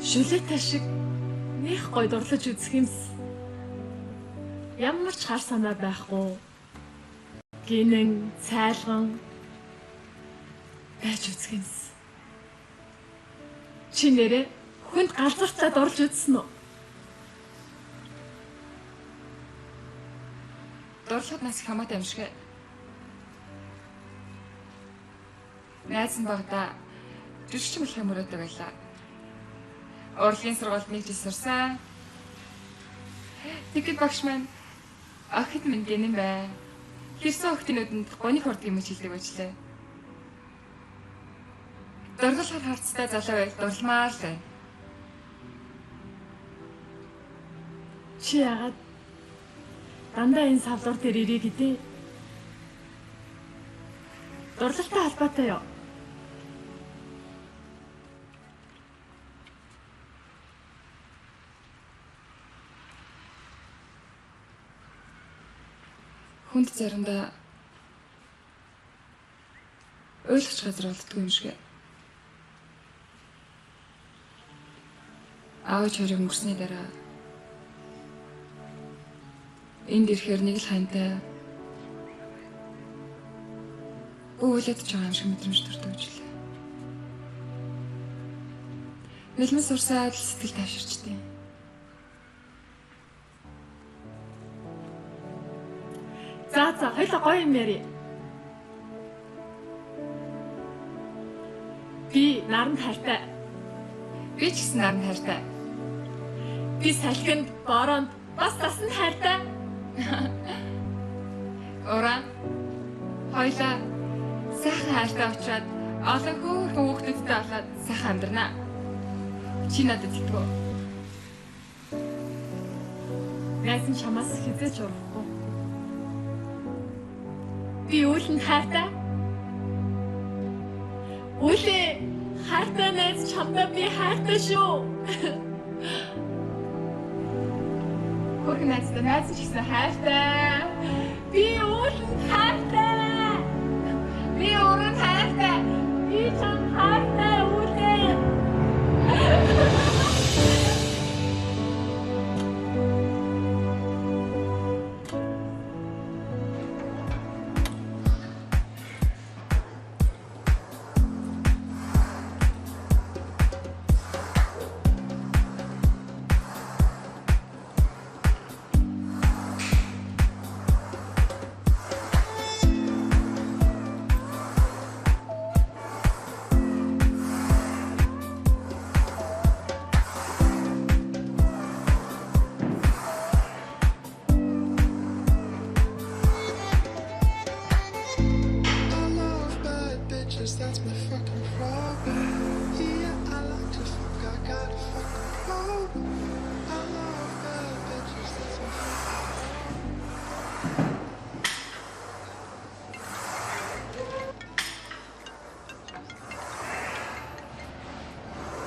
Шүлээтэй шиг нэх гоё дурлаж үзэх юмс. Ямар ч хар санаа байхгүй. Гинэн, цайлган байж үзэх юмс. Чи нэрээ хүнд галзууртаа дурлж үзсэн үү? Дурлахад нас их хамаатай юм шиг. Найз нь багада жүжигч болох юм өрөөтэй байлаа. Урлагийн сургуульд нэг жил сурсан. Тэгэхэд багш маань охид минь гэнэн бай. Хэрсэн охтынүүдэнд гоник хордог юм хэлдэг байжлаа. Дурлахаар харцтай залуу байл дурламаар л байна. Чи яагаад дандаа энэ савлуур дээр ирээ гэдэг? Дурлалтай холбоотой юу? Хүнд заримдаа ойлгож газар болдгоо юм шиг. Аав чорыг өнгөрсний дараа энд ирэхээр нэг л хантай өвлөд ч байгаа юм шиг мэдрэмж төрдөг жилээ. Нэлмэн сурсаад л сэтгэл тайвширчдээ. За хоёлаа гоё юм яри. Би наранд хайртай. Би ч гэсэн наранд хайртай. Би салхинд, бороонд бас тасанд хайртай. Уран хоёлаа сайхан хайртай учраас олон хөөрхөн хүүхдүүдтэй болоод сайхан амьдрнаа. Чи надад хэлдэг үү? Найз нь чамаас хизээч урахгүй. Би үүлэнд хайртай. Үүлээ хайртай найз чамдаа би хайртай шүү. Хөргөн найзтай найз ч гэсэн хайртай. Би үүлэнд хайртай. Би уранд хайртай. Би чам хайртай үүлээ. That's my fucking problem. Yeah, I like to fuck, I got a fucking problem. I love bad bitches, that's my fucking problem.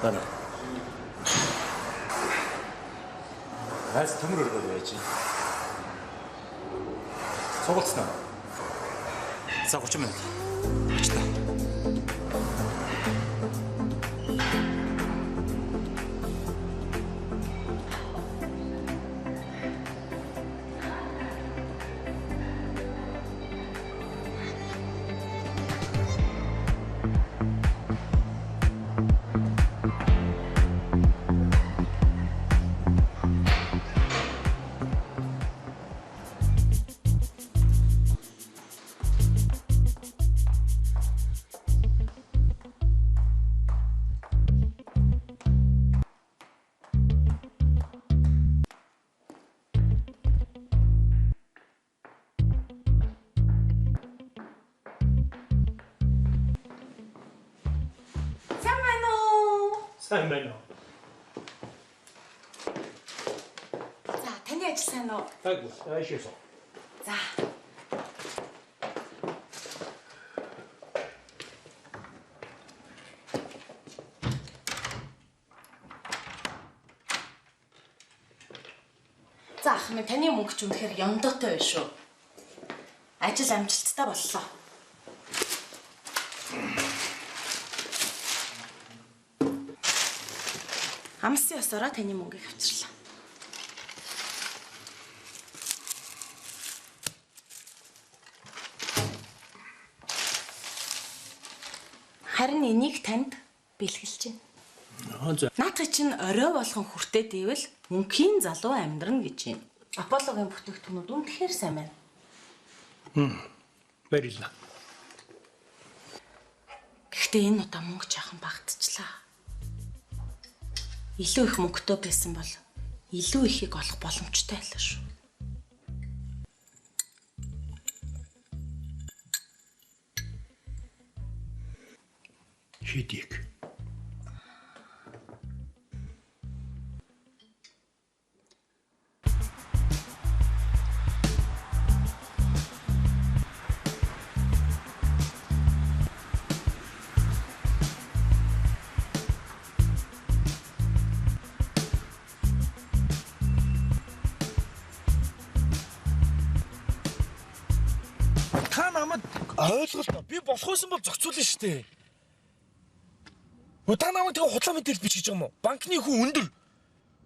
Байна. Хайс төмөр өргөж байж. Сугалцсан уу? За 30 минут. Ачтаа. Сайн байна уу? За, таны ажил сайн уу? Айгуу, аашиасаа. За. За, ах минь таны мөнгө ч үнэхээр ёндоотой байна шүү. Ажил амжилттай боллоо. Амсын ёсороо таны мөнгийг авчирлаа. Харин энийг танд бэлгэлж байна. Наадхи чинь орой болгон хүртээ дэвэл мөнхийн залуу амьдрна гэж байна. Аполлогийн бүтээгдэхүүнүүд үнэхээр сайн байна. Баярлалаа. Гэхдээ энэ удаа мөнгө жаахан багтчихлаа. Илүү их мөнгөтэй байсан бол илүү ихийг олох боломжтой байлаа шүү. Шидик. Та намайг ойлголоо. Би болохгүйсэн бол зохицуулна шүү дээ. Та намайг тэгээ худлаа мэдээлэл бич гэж байгаа юм уу? Банкны хүн өндөр.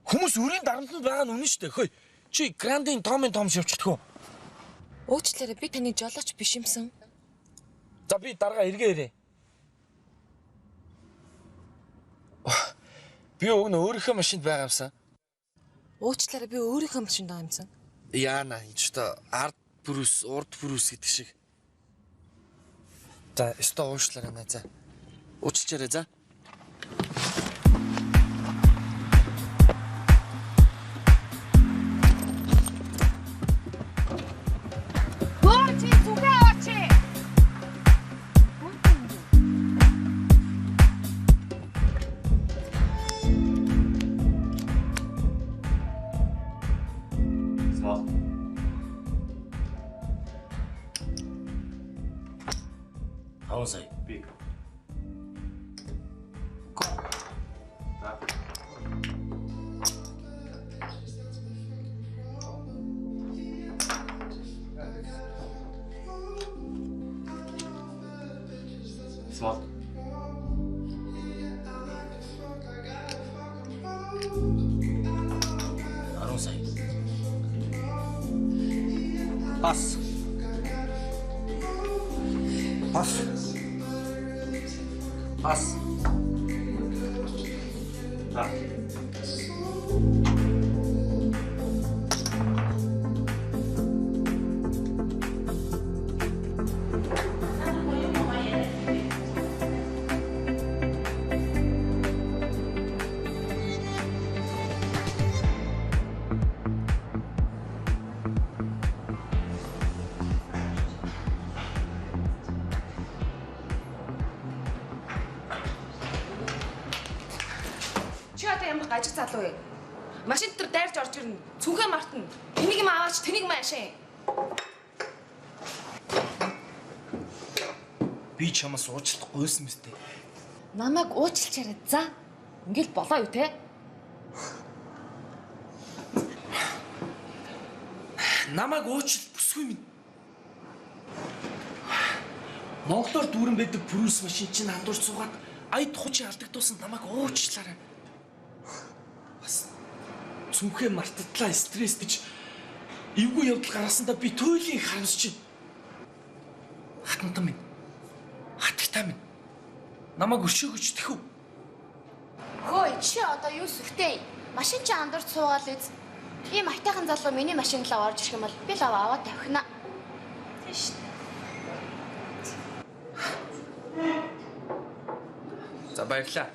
Хүмүүс өрийн дарамтнд байгаа нь үнэн шүү дээ. Хөөе. Чи Грандын том шивчдгөө. Уучлаарай, би таны жолооч биш юмсан. За би дарга эргээ ирээ. Би өгнө өөрийнхөө машинд байгаа юмсан. Уучлаарай, би өөрийнхөө машинд байгаа юмсан. Яана энэ ч та ард бүрүүс, урд бүрүүс гэдэг шиг. За, өстө уушлаарай наа за. Уучлаарай за. Аусай. Биг. Small. Аусай. Пас. Пас. Пас. Да. Чи одоо ямар гажиг залуу вэ? Машин дээр дайрч орж ирнэ. Цүнхээ мартна. Тэнийг юм аваач, тэнийг маашаа. Би чамаас уучлах гойсон мэт. Намайг уучлаарай. За. Ингээл болоо юу те? Намайг уучлах бүсгүй минь. Монголоор дүүрэн байдаг бүрүүс машин чинь хандуурч суугаад аяд хучин алдагдуулсан намайг уучлаарай. Бас цүнхээ мартадлаа стресс гэж эвгүй явдал гаргасандаа би туйлын харамсаж чинь. Хатантан минь. Хатагтаа минь. Намайг өршөөгөж тэхв. Хөөе, чи одоо юу сүртэй? Машин чи андуурч суугаал үз. Ийм айтайхан залуу миний машин лав орж ирэх юм бол би лав аваад тавхина. Тийш. За баярлаа.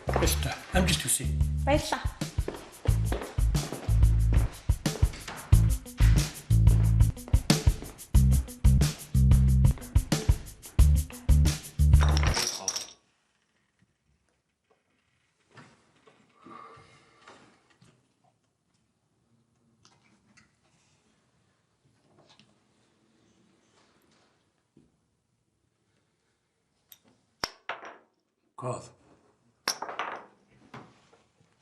Баярлалаа. Амжилт хүсье. Баярлалаа. Call.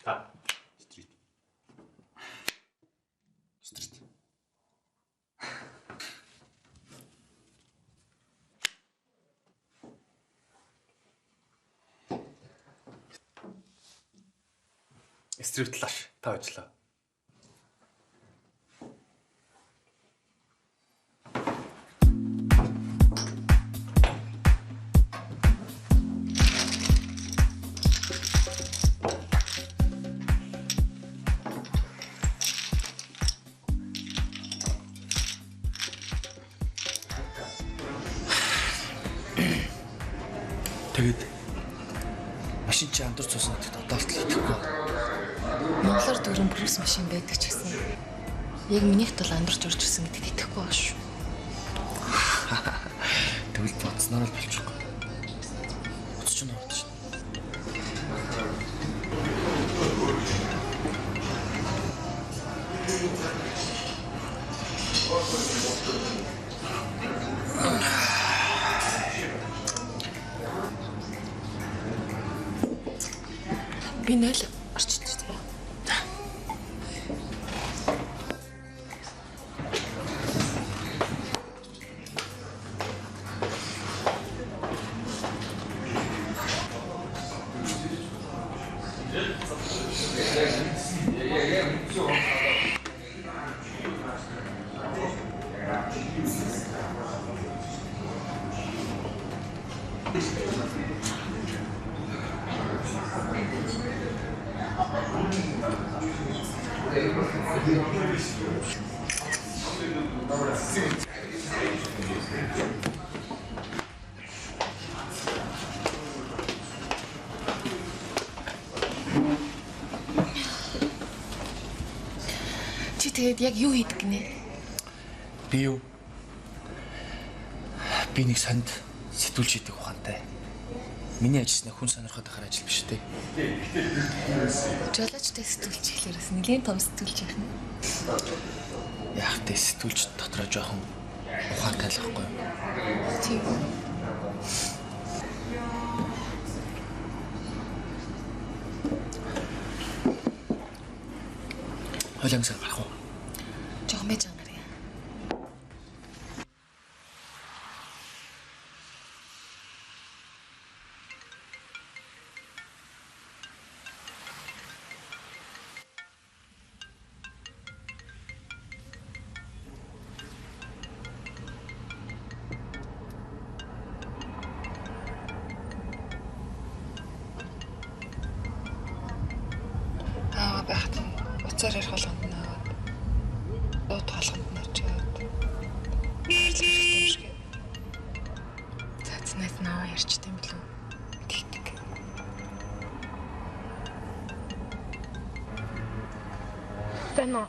Та. Street. Street. Street талааш та ажиллаа. Тэгээд машин чи амдар цуусан гэдэгт одоолтол итгэхгүй. Монголоор дөрөв брус машин байдаг ч гэсэн яг минийх тал амдарч урж ирсэн гэдэгт итгэхгүй байгаа шүү. Тэгвэл бодсноор л болчихгүй. Буцаж нь ордож шин. Би 0 орчиж байгаа. Чи тэгээд яг юу хийдэг гинэ? Би юу? Би нэг санд сэтгүүлч хийдэг ухаантай. Миний ажилласны хүн сонирхоод ахаар ажил биш үү? Жолоочтой сэтгүүлч ихлээрээс нэлийн том сэтгүүлч яах нь? Яг тэ сэтгүүлч дотроо жоохон ухаантай л байхгүй юу? Тийм. Хойлонгсаар гарах уу? Жохон байж байгаа юм. Байхад уцаар ярих болгонд наваад дууд болгонд нарч яваад хайрлах хэрэгтэй юм шиг. Цаацнаас наваа ярьчт юм билүү? Тэгдэг. Тэнэ.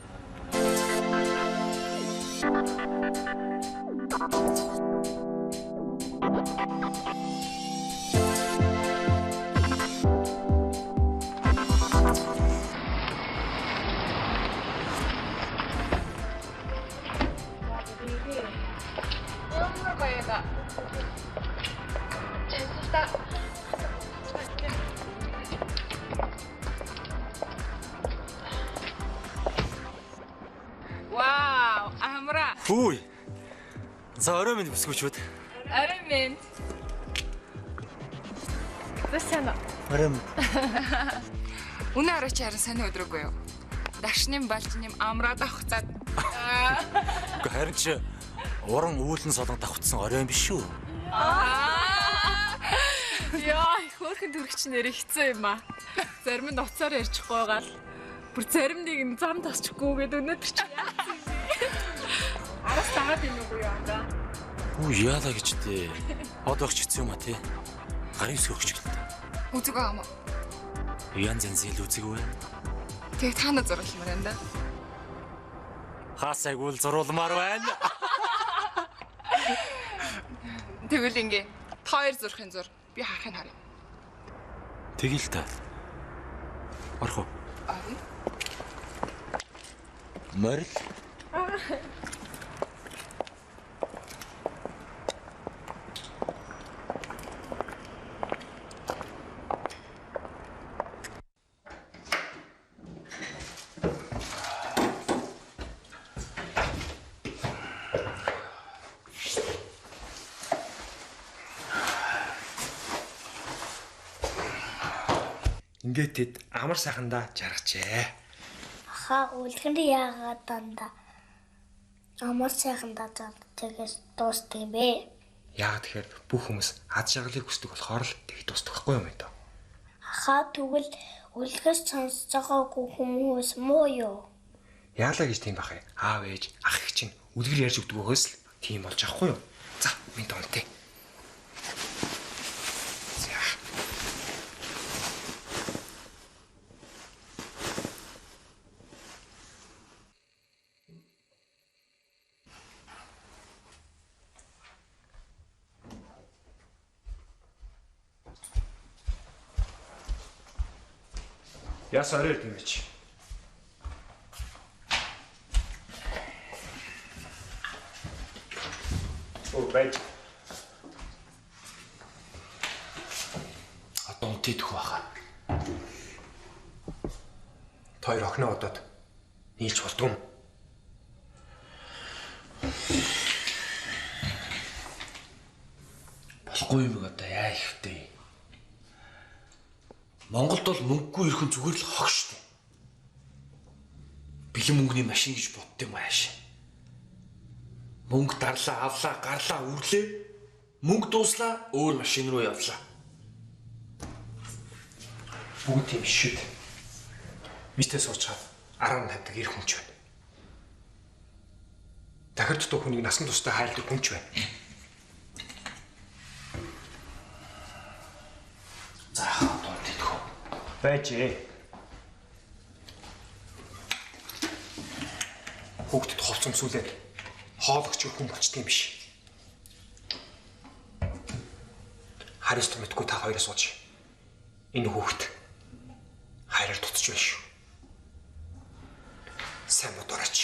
Вау, амра. Хүй. За орой минь бүсгүүчүүд. Арай минь. Тэсэнэ. Орой минь. Үнэ арай чи харин сайн өдрөөгүй юу? Дашны балжны амраад авахцаад. Гэхдээ харин чи уран үүлэн солон давхцсан орой биш шүү. Яа, хөөрхөн төрөгч нэр хэцүү юм аа. Зарим нь уцаар ярьчихгүй байгаа л. Бүр зарим нэг нь зам тасчихгүй гэдэг өнөөдөр чи яасан юм бэ? Араас тагаад юм уу яа да? Үу яалаа гэж дээ. Одоо ч хэцүү юм а тий. Гарын сөрөгч гэлтэй. Үзэг байгаа юм уу? Янз янз ил үзэг вэ? Тэг таана зургалтмаар байна да. Хаасайг үл зуруулмаар байна. Тэгвэл ингээ хоёр зурхын зур. Би харахыг харъя. Тэгэл та. Орох уу? Арай. Морил. Ингээд тэд амар сайхандаа жаргачээ. Аха үлгэрийн яагаад дандаа амар сайхандаа тэгээс дуустдаг юм бэ? Яагаад тэгэхээр бүх хүмүүс ад жаргалыг хүсдэг болохоор л тэгж дуустдаг байхгүй юм энэ. Аха тэгвэл үлгээс сонсож байгаагүй хүмүүс муу юу? Яалаа гэж тийм бах юм. Аав ээж, ах эх чинь үлгэр ярьж өгдөг өгөөс л тийм болж авахгүй юу? За, минь тонтой. За. Яс орой дэмэж. Бай. Одоо унтидэх байхаа. Хоёр охиноо удаад нийлж болдгоо. Болохгүй юм одоо яа ихтэй. Монголд бол мөнгөгүй ирхэн зүгээр л хог штэ. Бэлэн мөнгөний машин гэж бодд юм ааш. Мөнгө дарлаа, авлаа, гарлаа, үрлээ. Мөнгө дууслаа, өөр машин руу явлаа. Бүгд тийм шүү дээ. Мистер суучаад 10-50-даг ирэх хүн ч байна. Дахир дутуу хүнийг насан тустай хайрладаг хүн ч байна. За одоо тэтгэв. Байжээ. Хүүхдэд холцомсүүлээд хоологч хүн болчтой юм биш. Харист мэдгүй та хоёроо сууж. Энэ хүүхд хайраар тутаж байна шүү. Сайн бодорооч.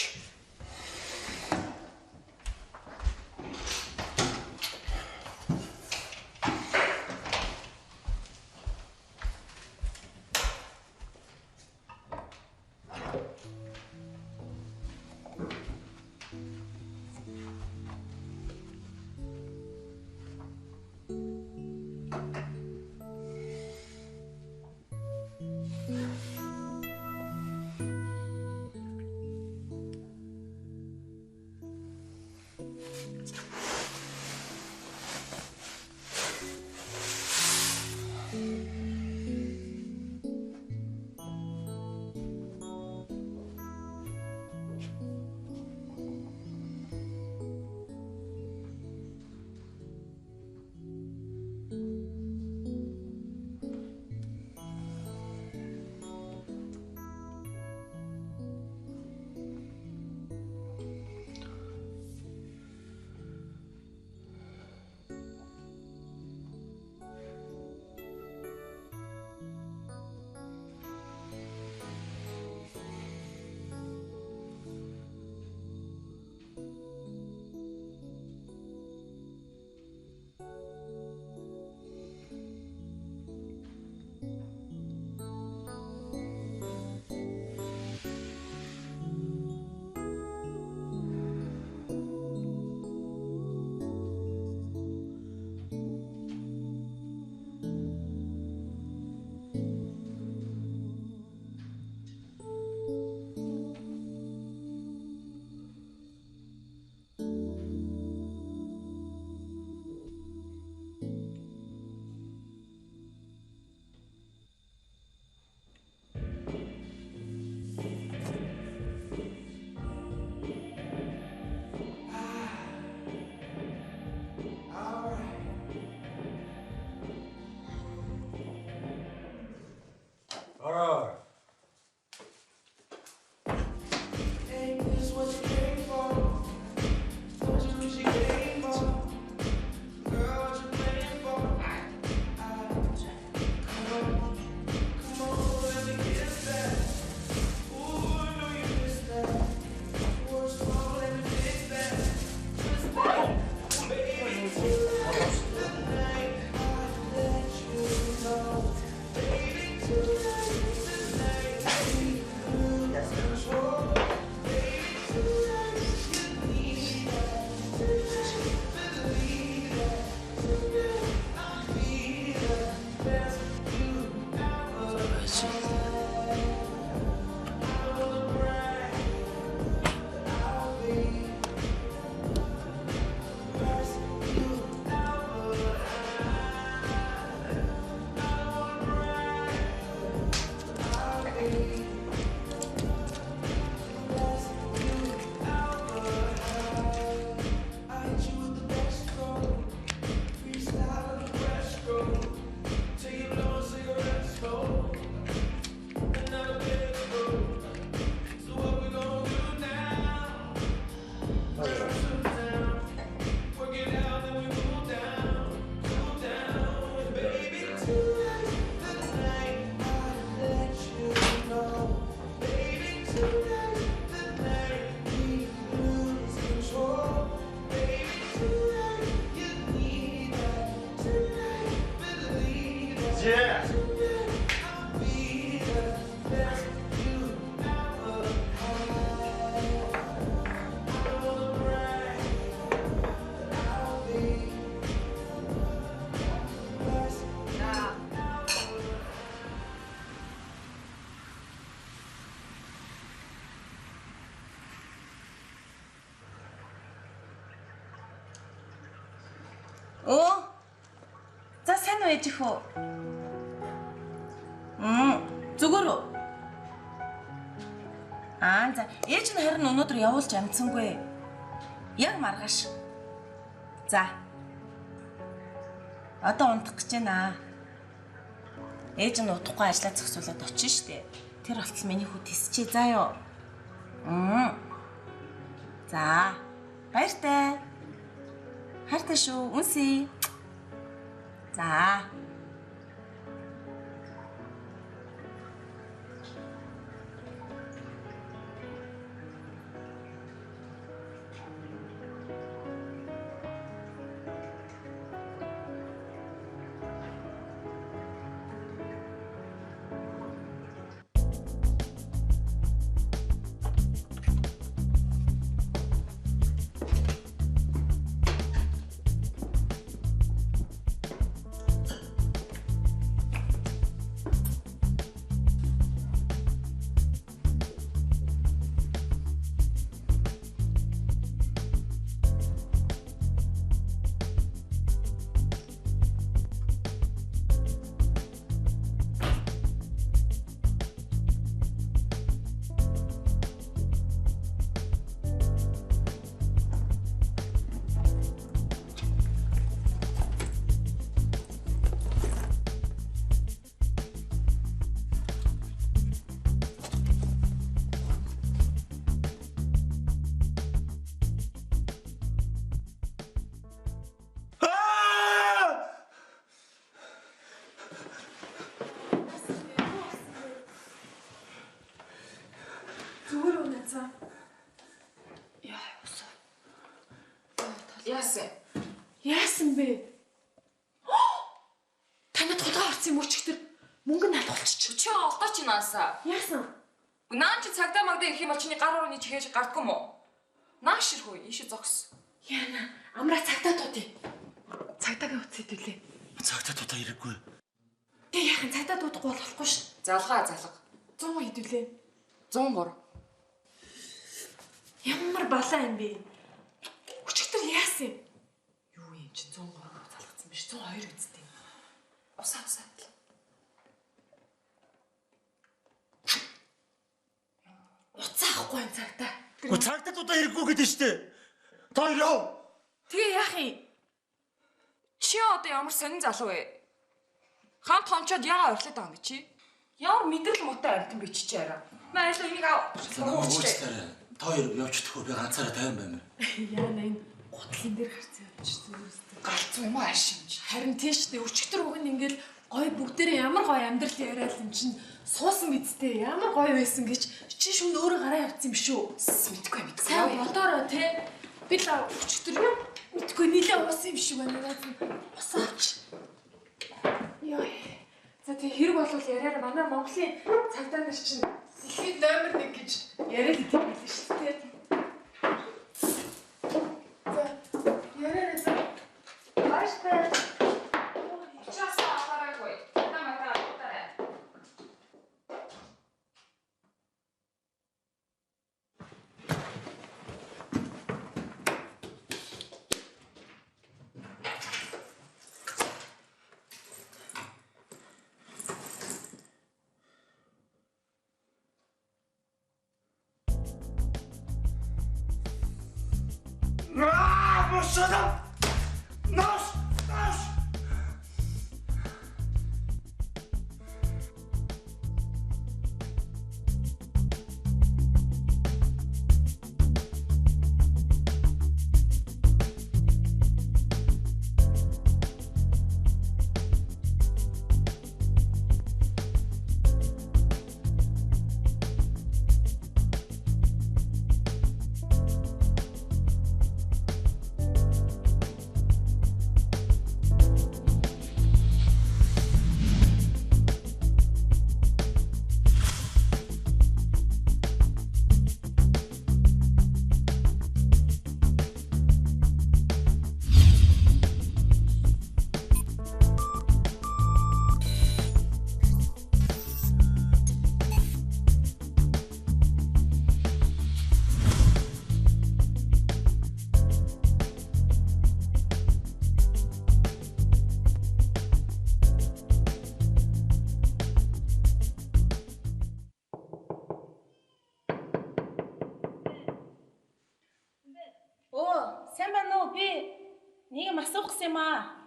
уу ээж хөө? Зүгээр үү? За ээж нь харин өнөөдөр явуулж амжсангүй. Яг маргааш. За. Одоо унтах гэж байна. Ээж нь удахгүй ажиллаа зогсуулаад очив штэ. Тэр болтол миний хүү тисчээ заа ёо. За. Баяртай. Хайртай шүү. Үнсий. За. Яасан бэ? Танад хулгай орсон юм уу чигтэр? Мөнгө нь алуулчих. Чи олдоо чи наасаа. Яасан? Наа чи цагтаа магдаа ирэх юм бол чиний гар орны чихэж гардгүй юм уу? Нааш ирэх үү? Ийшээ зогс. Яна, амраа цагтаа туудъя. Цагтаагаа үтсэд үлээ. Цагтаа тутаа ирэхгүй. Тэг яхан цагтаа дуудахгүй болохгүй ш. Залга залга. 100 хэдүүлээ. 103. Ямар балаа юм бэ? Өчигдөр яасан юм? Юу юм чи 103 залгацсан биш 102 үсттэй. Усаа. Уцаахгүй энэ цагтаа. Цагтаа тутаа ирэхгүй гэдэг штэ. Та яв. Тэгээ яах юм? Чи одоо ямар сонин залуу вэ? Хамт хончоод яага орлоод байгаа юм чи? Ямар мэдрэл муутай амьтан би чи арай. Маашла энийг аа. Та хоёр явчихдаггүй би ганцаараа тайван байна. Яна энэ гутлын дээр гарцсан явчихсан үстэй. Галзуу юм аа шимж. Харин тийш дээ өчигдөр уг нь ингээл гой бүгдээрээ ямар гой амьдрал яриад юм чин суусан мэдтэй ямар гой байсан гэж чи шүн өөрөө гараа явцсан юм шүү. Мэдгүй. Сайн бодороо те. Би л өчигдөр юм мэдгүй нилээ уусан юм шиг байна. Усаач. Йой. За тэг хэрэг болвол яриараа манай Монголын цагдаа нар чинь дэлхийн номер 1 гэж яриад идэв билээ шүү дээ. За яриараа за. Баяртай. Чаасаа аваарайгүй. Намайг аваарай. Shut up! Nosh! Нэг юм асуух гэсэн юм аа.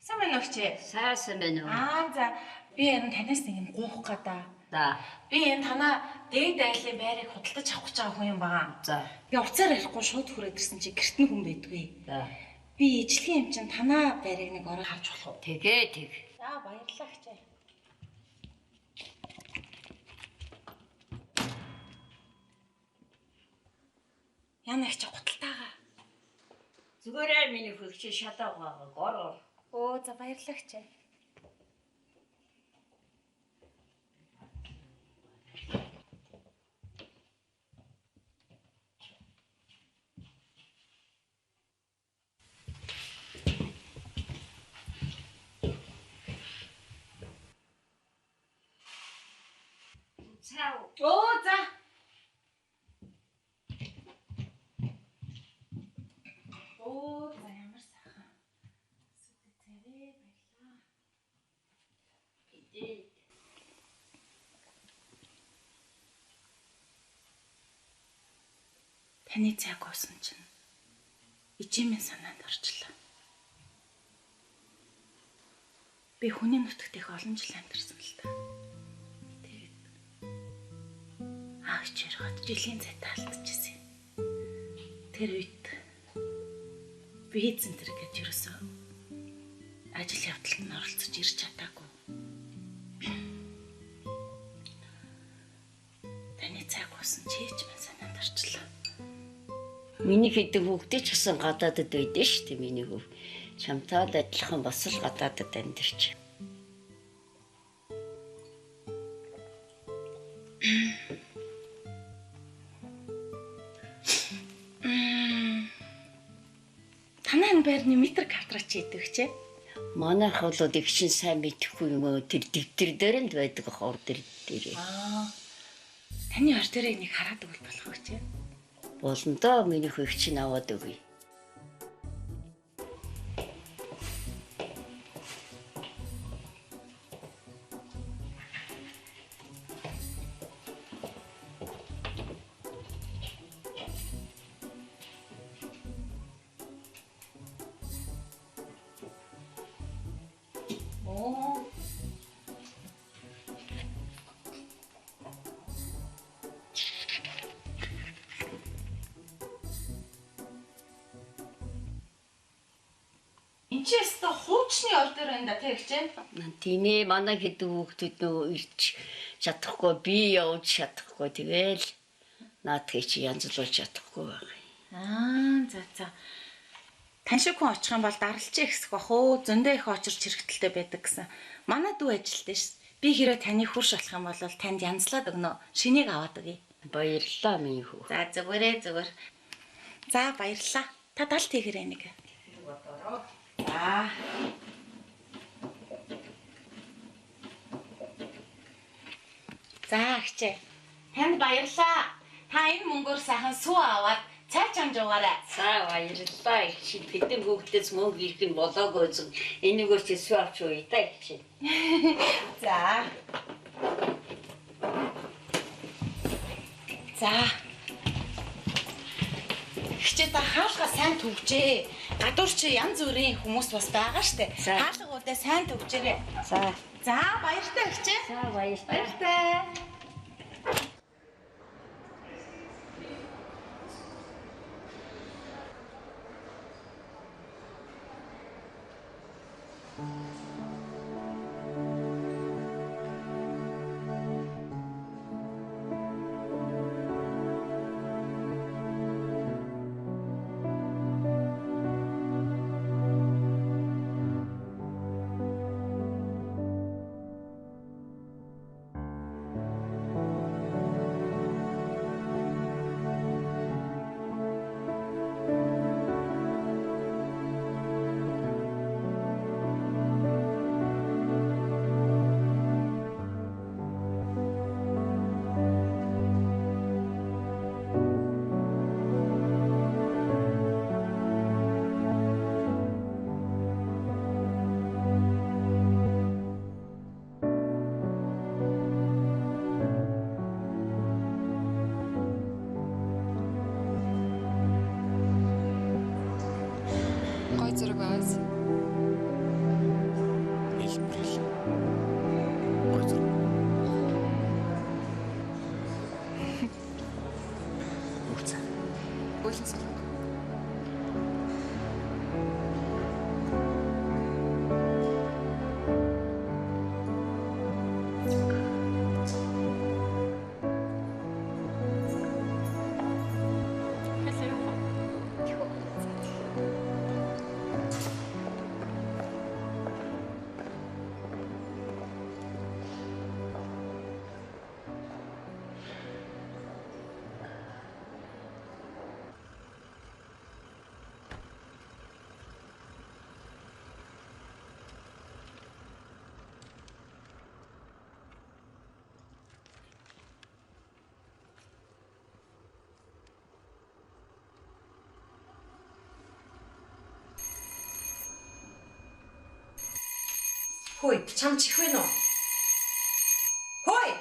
Сайн байна уу чи? Сайсан байна уу? За би энэ танаас нэг юм гуйх гадаа. За. Би энэ танаа дээд айлын байрыг худалдаж авах гэж байгаа хүн юм байгаа. За. Би уцаар ярихгүй шууд хүрээд ирсэн чи гэрт нь хүн байдгүй. За. Би ижлэгийн юм чинь танаа байрыг нэг орой харж болох уу? Тэгээ тэг. За баярлалаа хчээ. Яна их ч гуталтайгаа. Зүгээрээ миний хөлчөө шалаагаа гор. За баярлалаа хчээ. Цаа. За. За ямар сайхан. Сүтэрээ баярлаа. Идэ. Таны цаг уусан чинь ижимэн санаанд орчлоо. Би хүний нутагт их олон жил амьдарсан л та. Тэгээд аагч яргаад жилийн зайтай алдчихсан. Тэр үед би эзэн тэр гэж юусэн ажил явдалд нь оролцож ирч чадаагүй. Таны цаг уусан чи ижимэн санаанд орчлоо. Миний хэдэг хүүхдээ ч гэсэн гадаадд байдсан шүү дээ миний хүү. Чамтай л адилхан бас л гадаадд амьдарч. Танай энэ байрны метр квадрат чи идэв чэ? Манайх бол их шин сайн мэдэхгүй юм уу тэр дэвтэр дээр л байдаг хор дээр. Таны ор дээрээ нэг хараад өгөх болох гэж байна. Болно доо миний хүү их чинь аваад өгье. Энчээс та хуучны ор дээр байна да тэгж байна. Тийм ээ манай хэдэг хүүхдүүд нөө ирч чадахгүй би явж чадахгүй тэгэл наадхыг чи янзлуулж чадахгүй байна. За. Тань шиг хүн очих юм бол даралчаа ихсэх бах уу? Зөндөө их очирч хэрэгтэлтэй байдаг гэсэн. Манай дүү ажилтай ш. Би хэрэг таны хурш болох юм бол танд янзлаад өгнө. Шинийг аваад өгье. Баярлалаа миний хүү. За зүгээр. За баярлалаа. Та талт хийгэрэй нэг. За агчээ. Танд баярлалаа. Та энэ мөнгөөр сайхан сүү аваад цай чамж уугаарай. За баярлалаа их чи хэдэн хүүхдээс мөнгө ирэх нь болоогүй зүг. Энийгөө чи сүү авч уу та их чи. За. Хичээ та хаалга сайн төгжээ. Гадуур чи янз бүрийн хүмүүс бас байгаа штэ. Хаалгуудаа сайн төгжээрэй. За баяртай хичээ. За баярлалаа. Баяртай. Хөөе, чам чих вэ нөө? Хөөе.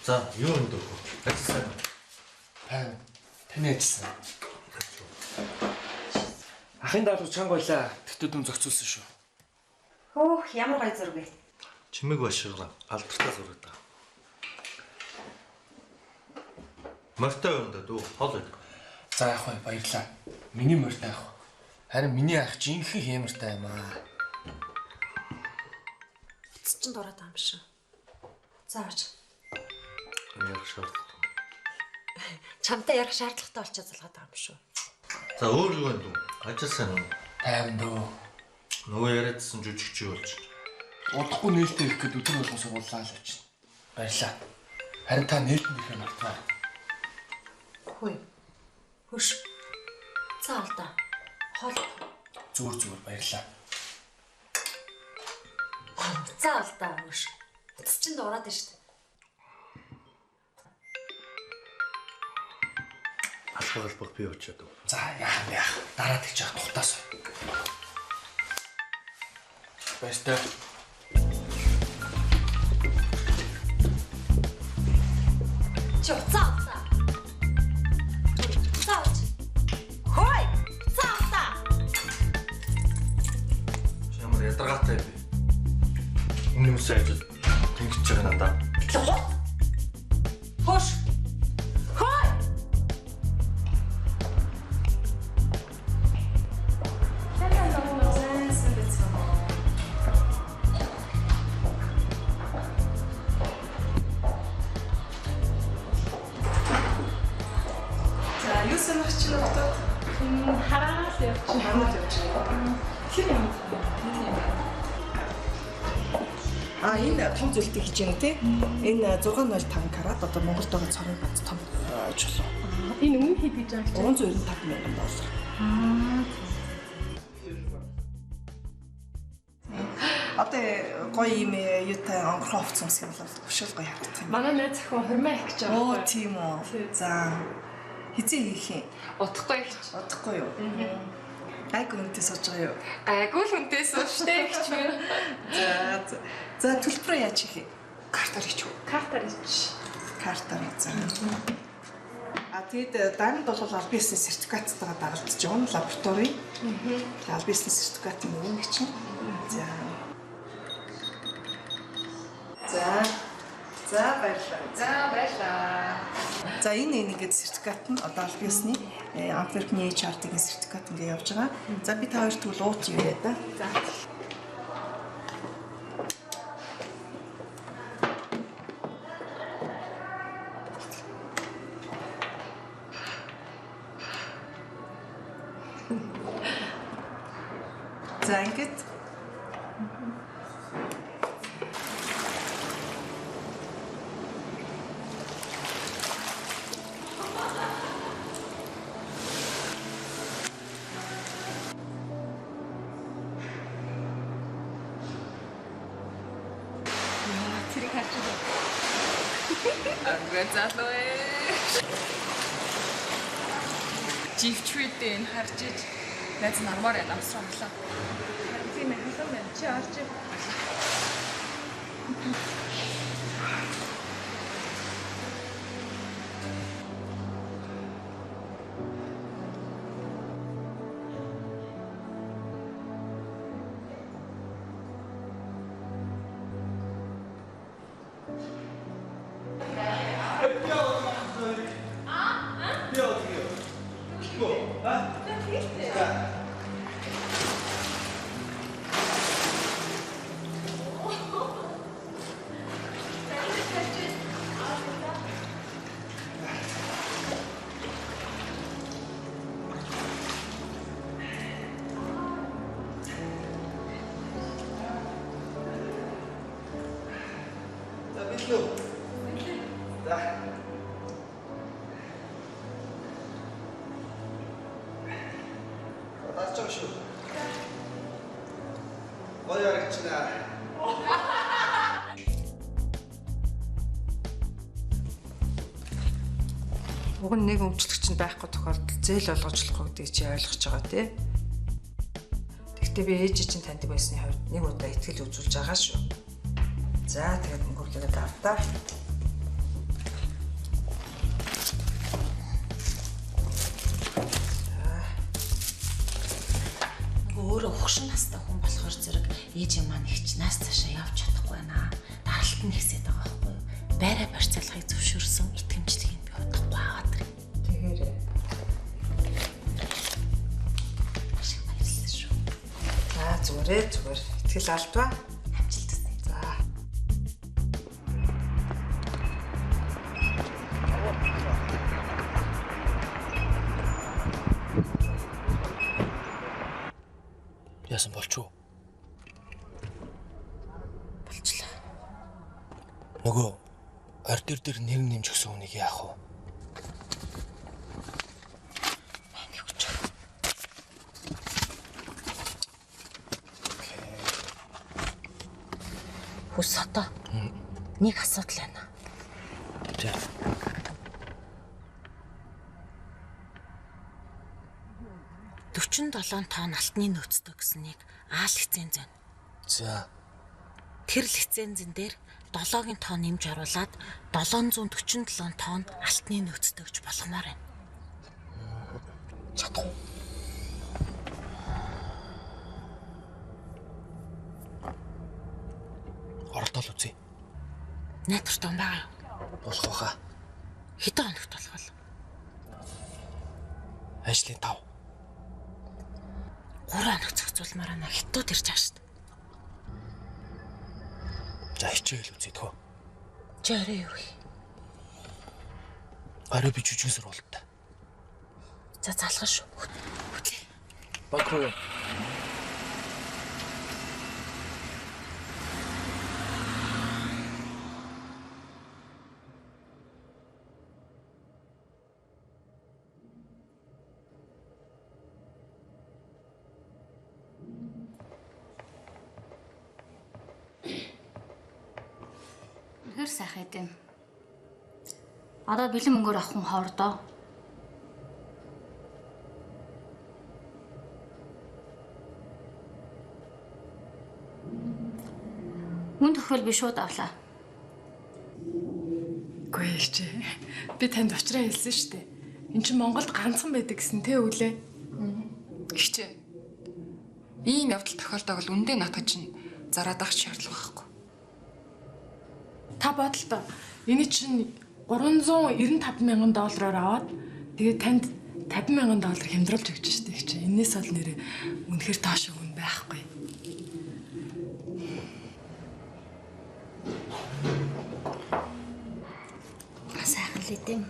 За, юу юм дөө? Ажилласан. Таны ажилласан. Ахын даалгавар чанга байлаа. Тэтгэд дүн зохицуулсан шүү. Хөөх, ямар гай зураг вэ? Чимэг башиглаа. Алдартай зураг даа. Морьтой юм да дөө. Хол байд. За яах вэ? Баярлаа. Миний морьтой яах вэ? Харин миний ах жинхэнэ хэмэртэй юм аа. Эцэс чинь дураад байгаа юм шүү. Заавч. Яг шаардлагатай. Чамтай ярих шаардлагатай болчиход залгаад байгаа юм шүү. За өөр юу вэ дөө? Ажилласан юм. Тайван дөө. Нөгөө яриадсан жүжигчий болж. Удахгүй нээлттэй ирэх гээд өдөр болгон сууллаа л очив. Баярлаа. Харин та нээлтэнд ирэхээ мартаа. Хөөе. Хөш. Цаалда. Хол. Зүгээр баярлаа. Цаалда хөш. Эцэс чинь дураад байна шүү дээ. Албаг би очиад. За яах. Дараад их жаах тухтаас. Баяртай. Чё, цаалда. Цаалж. Хөөе. Цаалда. Ямар ядаргаатай би. Өмнөсөө ажил тэнгиж байгаа надаа. Хөш. Энэ том зүйлтэй хийж байна тий. Энэ 605 карат одоо Монголд байгаа цорын ганц том жил. Энэ өмнө хэд гэж байгаа чинь? 395,000 доллар. Одоо гоё юм юутай онгорхон хувцас юмс юм бол өшөөл гоё харагдах юм. Манай найз охин хурмаа их гэж байгаа. Оо тийм үү. За хизээ хийх юм? Удахгүй их. Удахгүй юу? Айгу үнэтэй сууж байгаа юу? Айгу л үнэтэй сууштай их ч мэн. За төлбөрөө яаж хийх юм? Картаар хийчих үү? Картаар хийчих. Картаар за. Тэгэд дарамт бол аль бизнес сертификаттайгаа дагалдаж байгаа лаборатори. Аль бизнес сертификат юм уу чинь. За баярлалаа. За энэ ингээд сертификат нь одоо аль бизнесний Antwerp-ний HR-ийн сертификат ингээд явж байгаа. За би та хоёр тэгвэл ууч ирээ да. За. За ингээд Залуу. Живчвэдэн харж иж найз нармаар байна амсрууллаа. Тийм ээ халуун байна. Чи орж ив. гоё харагчлаа. Уг нь нэг өмчлөгч нь байхгүй тохиолдолд зээл олгочлохгүй гэдгийг чи ойлгож байгаа тий. Гэхдээ би ээж чинь таньдаг байсны хувьд нэг удаа итгэл үзүүлж байгаа шүү. За тэгээд мөнгөлөд автаа. Өөрөө хөгшин настай хүн болохоор зэрэг ээж маань ихч нас цаашаа явж чадахгүй байна. Даралт нь ихсээд байгаа байхгүй юу? Байраа барьцаалгыг зөвшөөрсөн итгэмжлэгийг би удахгүй аваад тэр. Тэгээрээ. Ашиг баярлалаа шүү. За зүгээр. Итгэл алдваа. Амжилт хүсье. За. Яасан болчихоо? Болчлаа. Нөгөө ордер дээр нэр нэмж өгсөн хүнийг яах вэ? Хүс одоо. Нэг асуудал байна. За. $47 тонн алтны нөөцтэй гэснийг А лиценз байна. За. Тэр лицензэн дээр 7-гийн тонн нэмж оруулаад 747 тонн алтны нөөцтэй гэж болгомоор байна. Чадах уу? Оролдол үзье. Найдар том байгаа юу? Болох баха. Хэдэн хоногт болох вэ? Ажлын 5. 3 хоног зохицуулмаар байна. Хятад ирж байгаа шүү дээ. За хичээл үзье тхөө. Чи орой юу вэ? Орой би жүжиг сургуультай. За залгах шүү. Хөтлөө. Баггүй. Хэр сайхан идэм. Одоо бэлэн мөнгөөр авах хүн хоордоо. Мөн тохиол би шууд авлаа. Үгүй ээ. Би танд очроо хэлсэн шүү дээ. Энд чинь Монголд ганцхан байдаг гэсэн тэ үлээ. Гихчээ. Ийм явдал тохиолдог бол үндэ надад чинь зараад авах шаардлага байхгүй. Та бодлоо. Эний чинь $395,000 аваад тэгээд танд $50,000 хямдруулж өгч штэ их чинь. Энээс бол нэрээ үнэхээр тоош өгөн байхгүй. Сайхан л идэм.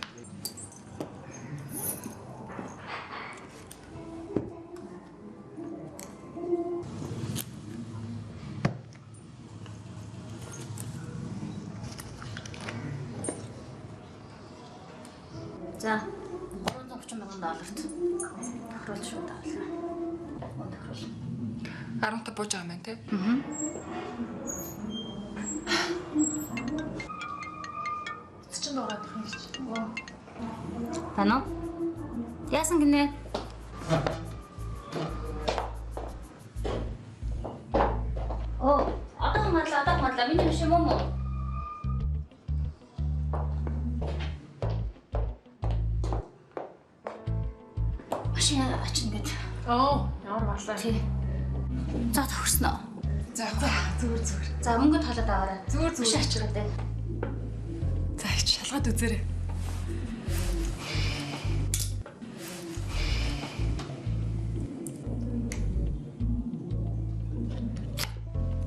За, $330,000. Тохируулж шууд авлаа. Мөн тохируул. 15 бууж байгаа юм байна те. Чинь дураад их юм чи. Тано? Яасан гинэ? Одоо мадлаа. Миний биш юм уу? Машин очин гээд. Ямар балаа. Тий. За тохирсон уу? За зүгээр. За мөнгөд халаад аваарай. Зүгээр. Машин ачираад байна. За их шалгаад үзээрэй.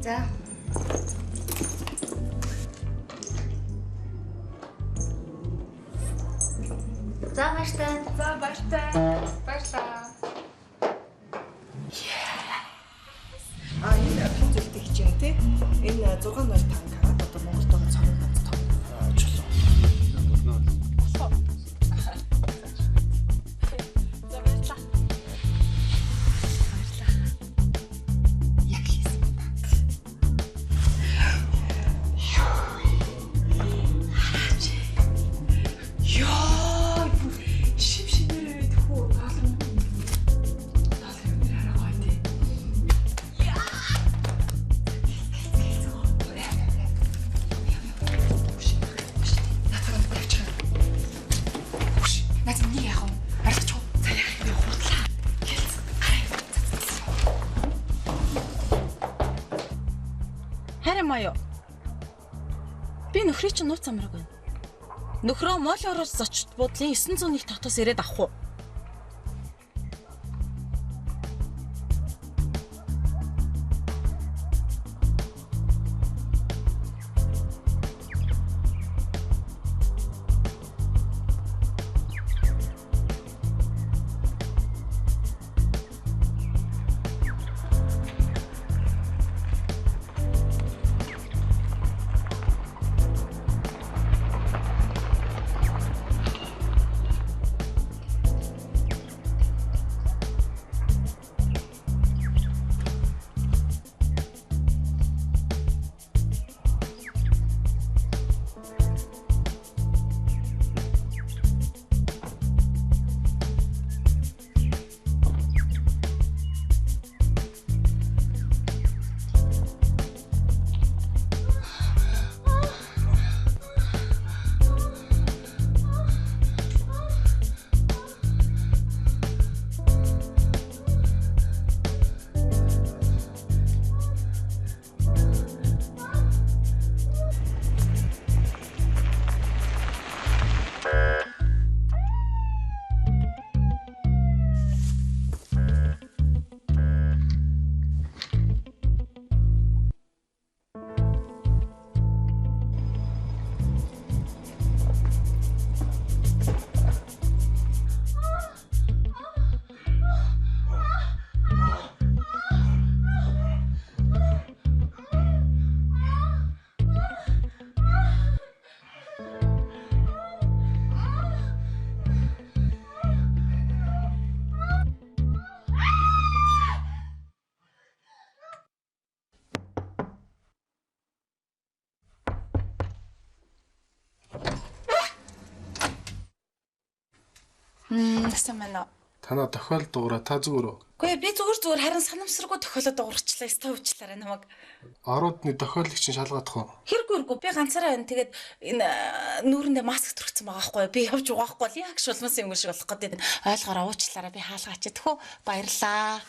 За. За баяртай. Баярлаа. Энэ апплик зүйлтэй хичээн тий. Энэ 605 карат одоо Монголд байгаа цорын ганц том. Чулуу. За баярлаа. Яг хийсэн. юм аа юу? Би нөхрий чинь нууц амраг байна. Нөхрөө моол орож зочд буудлын 901 татаас ирээд авах уу? Насан мана. Танаа тохиол дуурай та зүгээр үү? Үгүй би зүгээр харин санамсаргүй тохиолоод дуурчлаа. Стовчлаарай намайг. Аруудны тохиолыг чинь шалгаадах уу? Хэрэггүй би ганцаараа байна. Тэгээд энэ нүүрэндээ маск төрчихсөн байгаа байхгүй. Би явж угаахгүй л яг шулмас юм шиг болох гэдэг. Ойлгоороо уучлаарай. Би хаалгаач. Тэхүү баярлаа.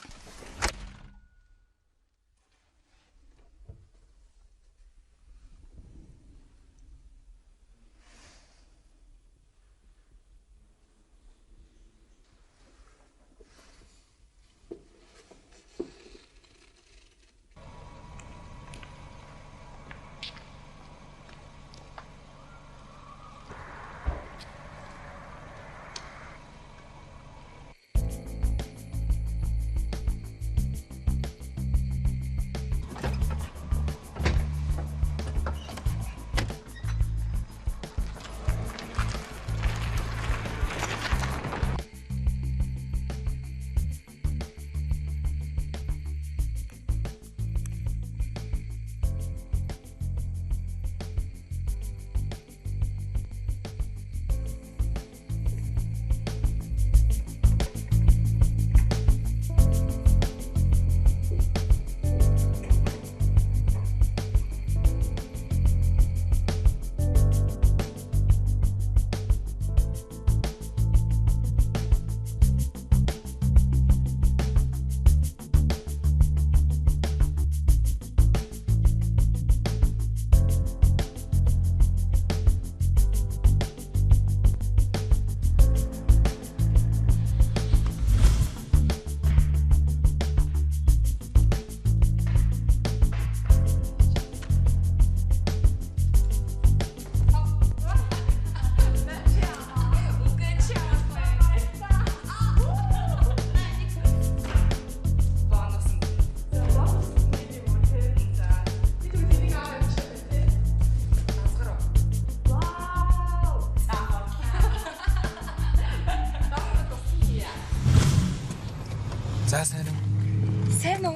За сайн уу? Сайн уу?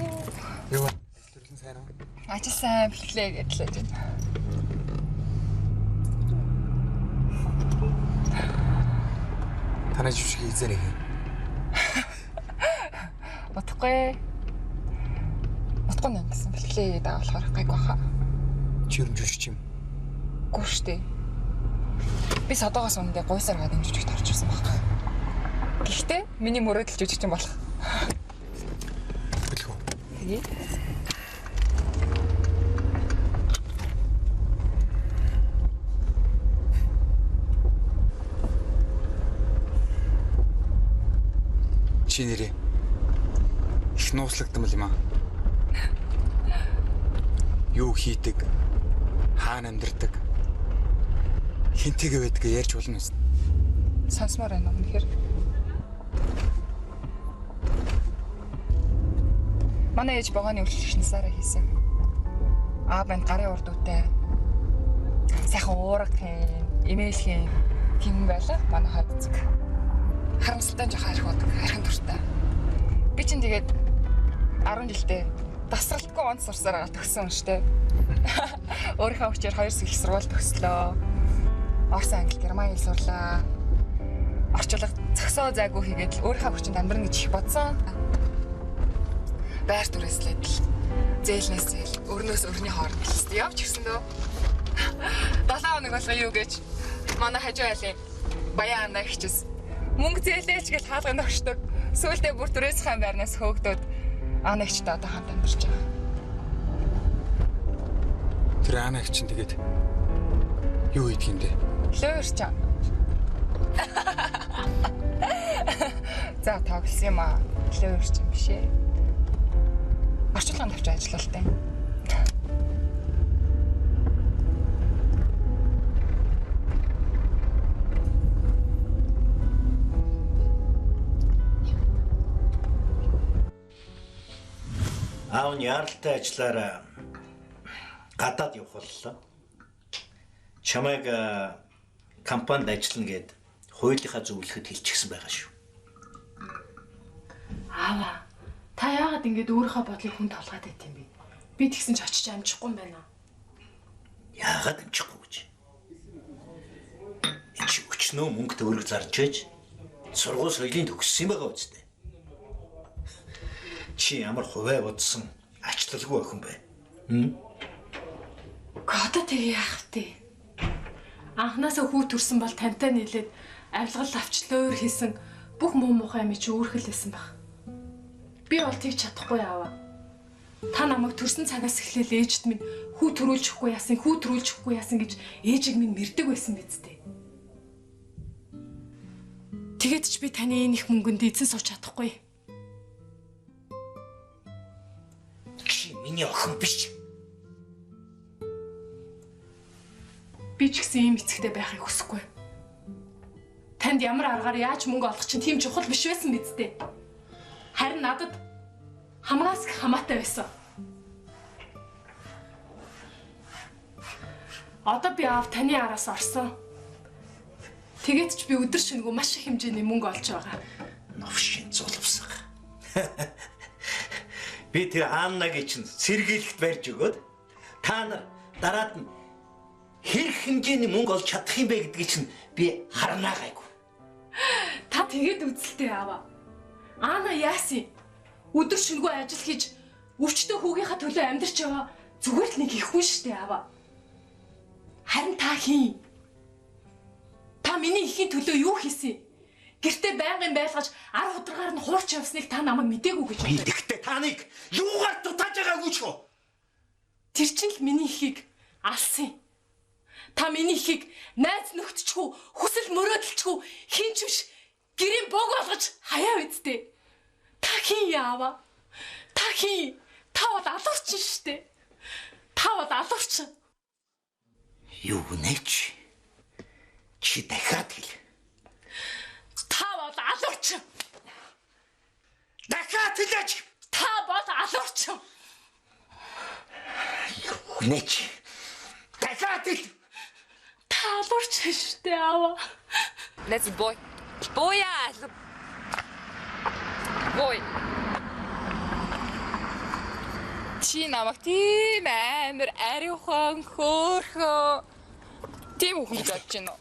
Юу вэ? Тэрлэн сайн уу? Ажил сайн эхлэе гэдлээ тийм. Танай жишг хийзэрэй. Утгагүй. Утгагүй юм гэсэн бэлгэлээ даа болохоор гайг баха. Чи юм жишг юм. Гүр штэ. Би садагаас үндэ гуйсаар гадын жүжигт орчихсон баг. Гэхдээ миний мөрөөдөл жүжигч юм болох. Билгүү. Хий. чи нэрээ их нууцлагдсан юм аа. Юу хийдэг, хаана амьдардаг, хинтэйгээ байдгаа ярьж болно үст. Сонсмоор байна үнэхээр. Манай ээж богооны үйлчлэгчнээсээ хийсэн. Аав минь гарын урд үтэй. Сайхан уурах юм, имэйлхэн тийм байла манай хад зүг. Харамсалтай жоох харих хайрхан дуртай. Би чинь тэгээд 10 жилдээ тасралтгүй онц сурсаар төгссөн юм штэ. Өөрийнхөө хүчээр 2 их сургууль төгслөө. Орос, англи, герман хэл сурлаа. Орчлог зөксөө зайгүй хийгээд өөрийнхөө хүчинд амьдрах гэж их бодсон. Байр түрээслээд л зээлнээс зээл, өрнөөс өрний хооронд хэлсэн. Явж ирсэн дөө. 7 хоног болгоо юу гэж манай хажуу айлын баян андаа хичээс. Мөнгө зээлээч гэж хаалганд өгчдөг. Сүүлдээ бүр түрээсхэн байрнаас хөөгдөд анагчтай одоо хамт амьдарч байгаа. Тэр анагч чинь тэгээд юу хийх юм бэ? Лөөрч. За тоглосон юм аа. Лөөрч юм биш ээ. Орчуулганд авч ажиллалтай. Аав нь яралтай ажиллаараа гадаад явах боллоо. Чамайг компанид ажиллана гэд хуулийнхаа зөвлөхөд хэлчихсэн байгаа шүү. Аава, та яагаад ингэж өөрийнхөө бодлыг хүн толгаад байт юм бэ? Би тэгсэн ч очиж амжихгүй юм байна. Яагаад амжихгүй гэж? Энд чи өчнөө мөнгө төгрөг зарж байж сургууль соёлын төгссөн байгаа үстэй. Чи ямар хуваа бодсон ачлалгүй охин бэ? Кота тэгээ яах вэ? Анхнаасаа хүү төрсөн бол тантай нийлээд авилгал авчлаар хийсэн бүх муу мухай юм чи өөрхөл байсан баг. Би бол тийч чадахгүй яава. Та намайг төрсөн цагаас эхлээл ээжд минь хүү төрүүлчихгүй яасан гэж ээжиг минь мэрдэг байсан биз дээ. Тэгээд ч би таны энэ их мөнгөнд эзэн сууж чадахгүй. Чи миний охин биш. Би ч гэсэн ийм эцэгтэй байхыг хүсэхгүй. Танд ямар аргаар яаж мөнгө олох чинь тийм чухал биш байсан биз дээ. Харин надад хамгаас хамаатай байсан. Одоо би аав таны араас орсон. Тэгээд ч би өдөр шингүү маш их хэмжээний мөнгө олж байгаа. Новшин зулвсаг. Би тэр Аннагийн чинь сэргийлэгт барьж өгөөд та нар дараад нь хэрэг хэмжээний мөнгө олж чадах юм бэ гэдгийг чинь би харнаа гайгүй. Та тэгээд үзэлтэй аваа. Ана яасын? Өдөр шингүү ажил хийж өвчтөө хүүгийнхаа төлөө амьдарч яваа зүгээр л нэг их хүн штэ аваа. Харин та хин? Та миний ихийн төлөө юу хийсэн? Гэртээ байнгын байлгаж 10 удаагаар нь хуурч явсныг та намайг мэдээгүй гэж байна. Би тэгтээ таныг юугаар дутааж байгаагүй ч юу? Тэр чинь л миний ихийг алсан. Та миний ихийг найз нөхдөчгүй, хүсэл мөрөөдөлчгүй хинч биш гэрийн бог болгож хаяа үздэй. Та хин яава? Та хин? Та бол алуурчин штэ. Та бол алуурчин. Юу нээч? Чи дахиад хэл. Та бол алуурчин. Дахиад хэлээч. Та бол алуурчин. Юу нээч? Дахиад хэл. Та алуурчин штэ аваа. Let's boy. Boy. Boy. Чи намайг тийм амар ариухан хөөрхөн тийм хүн гэж бодож байна уу?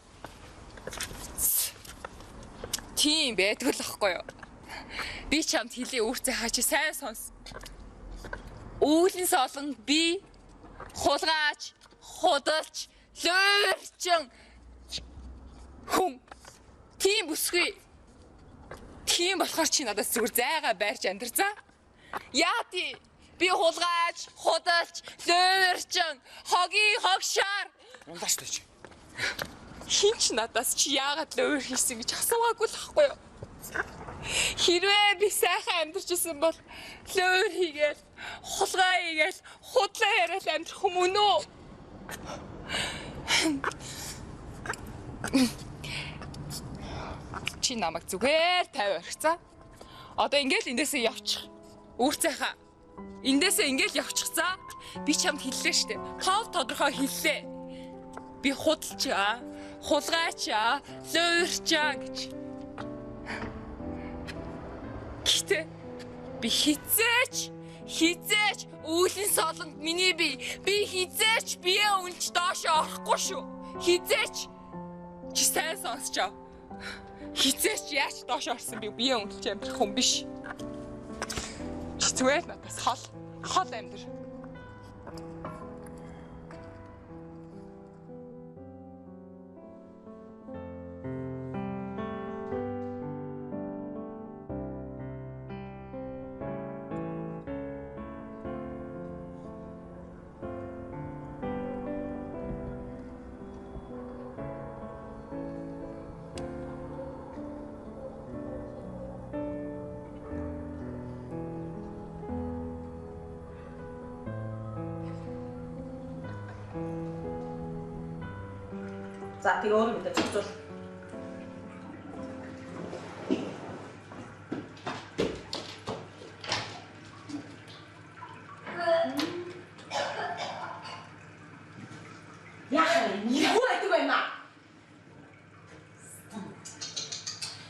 Тийм байдаг л ахгүй юу? Би чамд хэлээ үүрцээ хаа чи сайн сонс. Үүлэн солон би хулгаач, худалч, лөөрчин хүн тийм бүсгүй. Тийм болохоор чи надад зүгээр зайгаа байрч амьдарцаа. Яа тий? Би хулгаач, худалч, лөөрчин, хогийн хогшаар. Ундаас л чи. Хин ч надаас чи яагаад лөөр хийсэн гэж асуугаагүй л ахгүй юу? Хэрвээ би сайхан амьдарч исэн бол лөөр хийгээл, хулгай хийгээл, худлаа яриад амьдрах юм уу? Чи намайг зүгээр 50 орхицаа. Одоо ингээл эндээсээ явчих. Үүрцээхаа. Эндээсээ ингээл явчих цаа. Би чамд хэллээ штэ. Тов тодорхой хэллээ. Би худалчаа, хулгайчаа, лөөрчаа гэж. Гэтэ би хизээч үүлэн солонд миний би хизээч бие үнч доош орохгүй шүү. Хизээч чи сайн сонсчоо. Хизээч яаж доош орсон би бие үнэлж амьдрах хүн биш. Чи зүгээр надаас хол амьдр. За тэгээ өөр мэдээ зөвцөл. Яхаа юу байдаг вэ наа?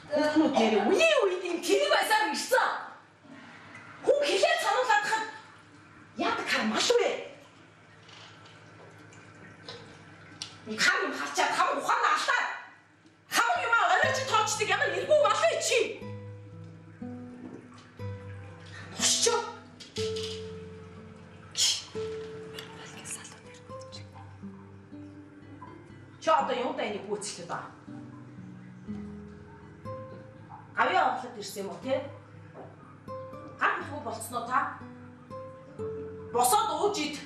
Хүүхнүүд нэр үе тийм тэрийг байсаар ирсэн. Хүн хэлээ сануулаад хад яадаг хар маш вэ? Хам юм харчаад хам ухаанаа алдаад хам юм оройч тоочдаг ямар иргүү болоо чи. Өшчөө. Чи одоо юутай энийг гүйцэтгэв ба? Гавьяа оглоод ирсэн юм уу те? Гар хүү болцсноо та? Босоод ууж ид.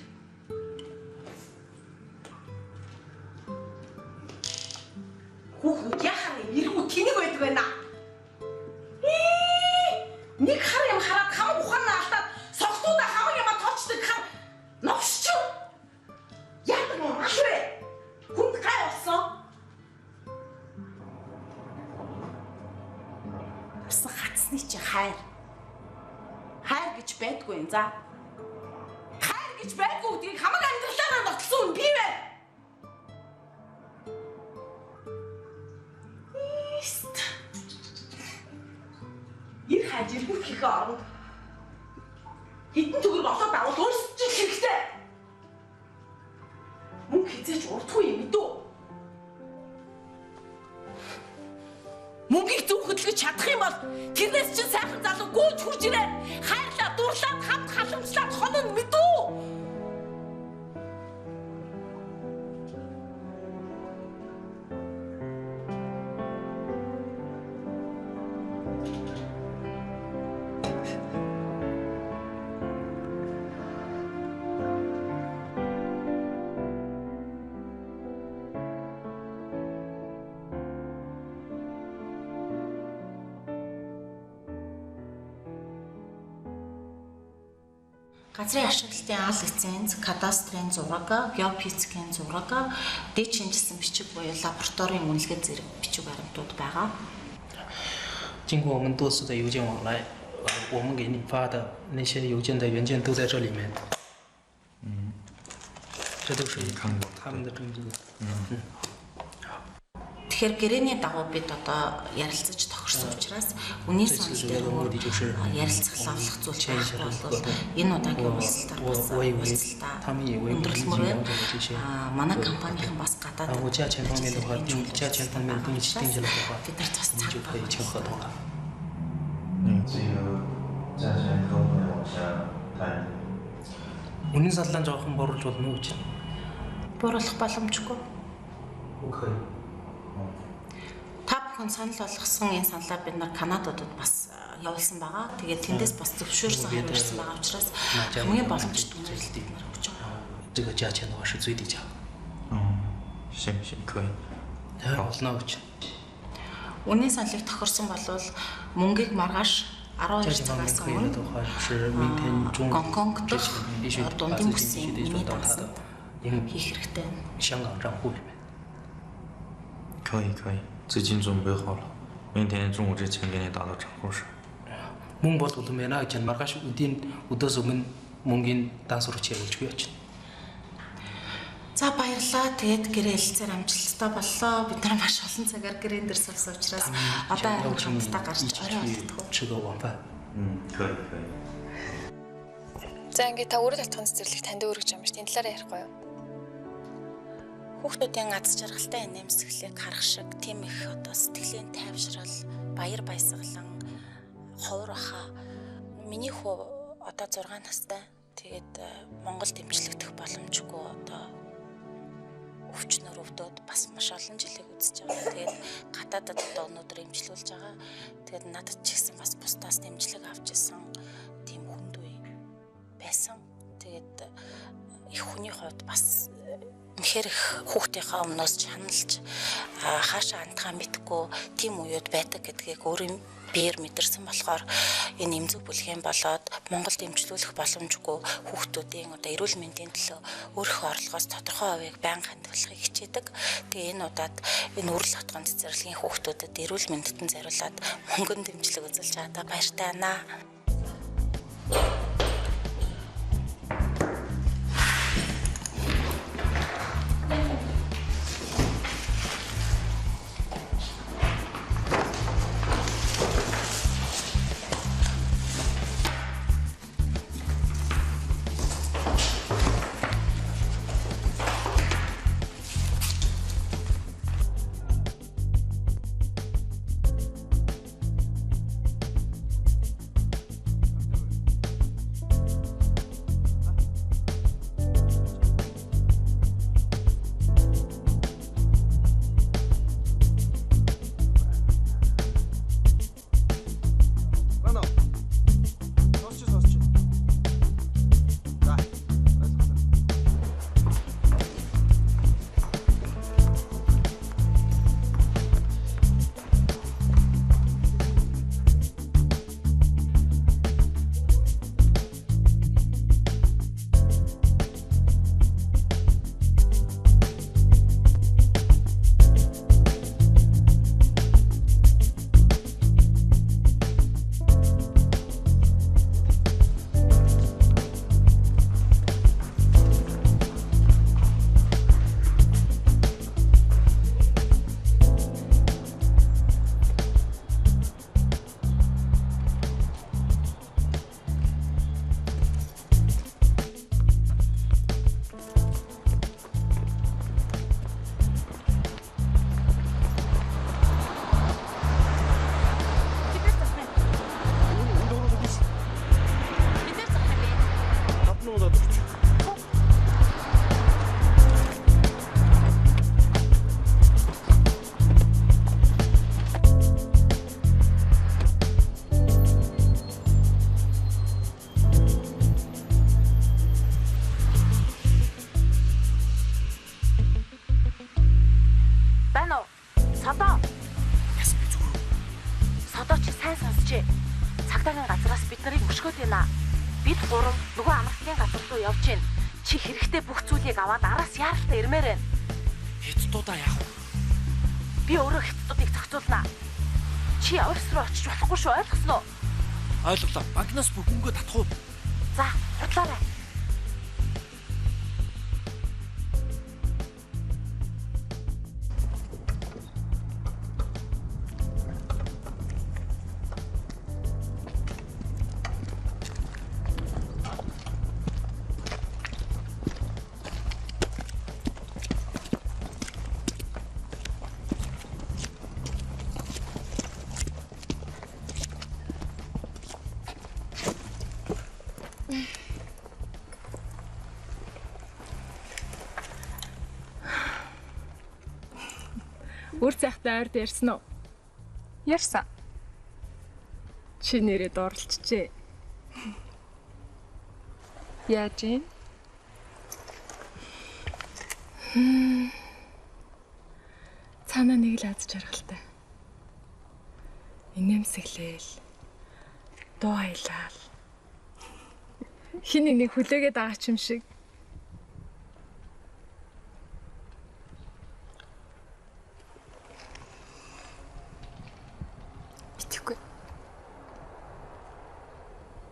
Хүүхнүүд яхаа иргүү тэнэг байдаг байна. Нэг хар юм хараад хам ухаанаа алдаад согтуудаа хам юм тоочдаг хам новсч. Яадаг юм маш вэ? Хүнд гай болсон. Басан хатсны чи хайр. Хайр гэж байдгүй юм за. Хайр гэж байдгүй гэдгийг хамаг амьдралаараа нотлсон би байна. Ир хажир бүхих оронд хитэн төгөр болоод авал өөрсдөж хэрэгтэй. Мөнгө хизээч урдгүй юм мэдүү. Мөнгийг зөв хөдөлгөж чадах юм бол тэрнээс чинь сайхан залуу гүйж хурж ирээ. Хайрлаа, дурлаад, хамт халамжлаад хонон мэдүү. Газрын ашиглалтын аал лиценз, кадастрын зураг, геофизикийн зураг, дээд шинжилсэн бичиг буюу лабораторийн үнэлгээ зэрэг бичиг баримтууд байгаа. 经过我们多次的邮件往来，我们给你发的那些邮件的原件都在这里面。这都是他们的证据。Тэгэхээр гэрээний дагуу бид одоо ярилцаж тохирсон учраас үнийн санал дээр ярилцах лавлах зүйл байхгүй бол энэ удаагийн уулзалтаар бас уулзалтаа өндөрлмөр манай компанийн бас гадаад 价钱方面的话，用价钱方面跟你定下来的话，你就可以签合同了。这个价钱可不可以往下谈？ үнийн саллаа жоохон боруулж болно уу гэж. Бууруулах боломжгүй. 不可以。 Та бүхэн санал болгосон энэ саналаа бид нар Канададад бас явуулсан байгаа. Тэгээд тэндээс бас зөвшөөрсөн хайр ирсэн байгаа учраас хамгийн боломжтой үйлдэл бид нар өгч байгаа. 这个价钱的话是最低价。行，可以。好，那我去。үнийн саналыг тохирсон болвол мөнгийг маргааш 12 цагаас өмнө Гонконг дэх дундын бүсийн үнийн дансанд хийх хэрэгтэй. 香港账户里面。可以，最近准备好了，明天中午之前给你打到账户上。 Мөн болвол мэнэ гэж маргааш өдийн өдөөс өмнө мөнгөний дансруу чиглэж өгч байна. За баярлалаа. Тэгээд гэрээ хэлцээр амжилттай боллоо. Бид нар маш олон цагаар гэрээн дээр сувсан учраас одоо харин хамтдаа гарч орой олдох. Чигээ вампа.可以。 За ингээд та өөрөө талтхан цэцэрлэг танд өргөж юм ш. Тэн талаараа ярихгүй юу? Хүүхдүүдийн аз жаргалтай нэмсгэлийг харах шиг тийм их одоо сэтгэлийн тайвшрал, баяр баясгалан ховор баха. Миний хүү одоо 6 настай. Тэгээд Монгол дэмжлэгдэх боломжгүй одоо өвчнөр өвдөд бас маш олон жилиг үзэж байгаа. Тэгээд гадаадад одоо өнөөдөр эмчлүүлж байгаа. Тэгээд надад ч ихсэн бас бусдаас дэмжлэг авч исэн тийм хүнд үе байсан. Тэгээд их хүний хувьд бас үнэхээр их хүүхдийнхаа өмнөөс чаналж хаашаа антгаа мэдгүй тийм үеуд байдаг гэдгийг өөрийн биеэр мэдэрсэн болохоор энэ эмзэг бүлгийн болоод Монголд эмчлүүлэх боломжгүй хүүхдүүдийн одоо эрүүл мэндийн төлөө өөрийнхөө орлогоос тодорхой хувийг байнга хандуулахыг хичээдэг. Тэгээ энэ удаад энэ үрэл хотгонд цэцэрлэгийн хүүхдүүдэд эрүүл мэндэд зориулаад мөнгөнд дэмжлэг үзүүлж байгаадаа баяртай байна. Цагдаагийн газраас бид нарыг өшгөөд байна. Бид гурав нөгөө амралтын газар руу явж гин. Чи хэрэгтэй бүх зүйлийг аваад араас яаралтай ирмээр байна. Хэцдуудаа яах вэ? Би өөрөө хэцдуудыг зохицуулнаа. Чи офис руу очиж болохгүй шүү, ойлгосноо? Ойлголоо. Банкнаас бүх мөнгөө татах уу? За, худлаарай. Үр цайхтай ойрд ярьсан уу? Ярьсан. Чи нэрэд оролцжээ. Яаж юм? Цаана нэг л аз жаргалтай. Инээмсэглээл. Дуу аялал. Хин нэг хүлээгээд байгаа ч юм шиг. Итгэхгүй.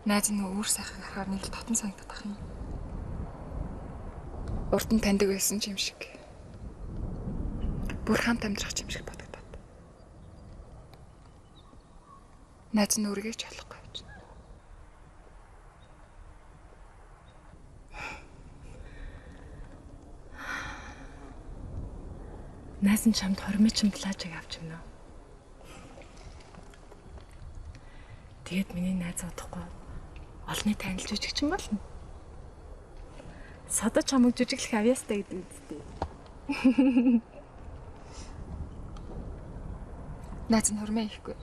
Найз нь өөр сайхан харахаар нэг л татан санагдаад ах юм. Урд нь таньдаг байсан ч юм шиг. Бүр хамт амьдрах ч юм шиг бодогдоод. Найз нь өөрийгөө ч олохгүй байж. Найз нь чамд хормыг чимтлаажиг авч өгнө. Тэгээд миний найз удахгүй олны танилж үжиг чинь болно. Содо чамд жүжиглэх авьяастай гэдэг үстэй. Найз нь хормоо ихгүй.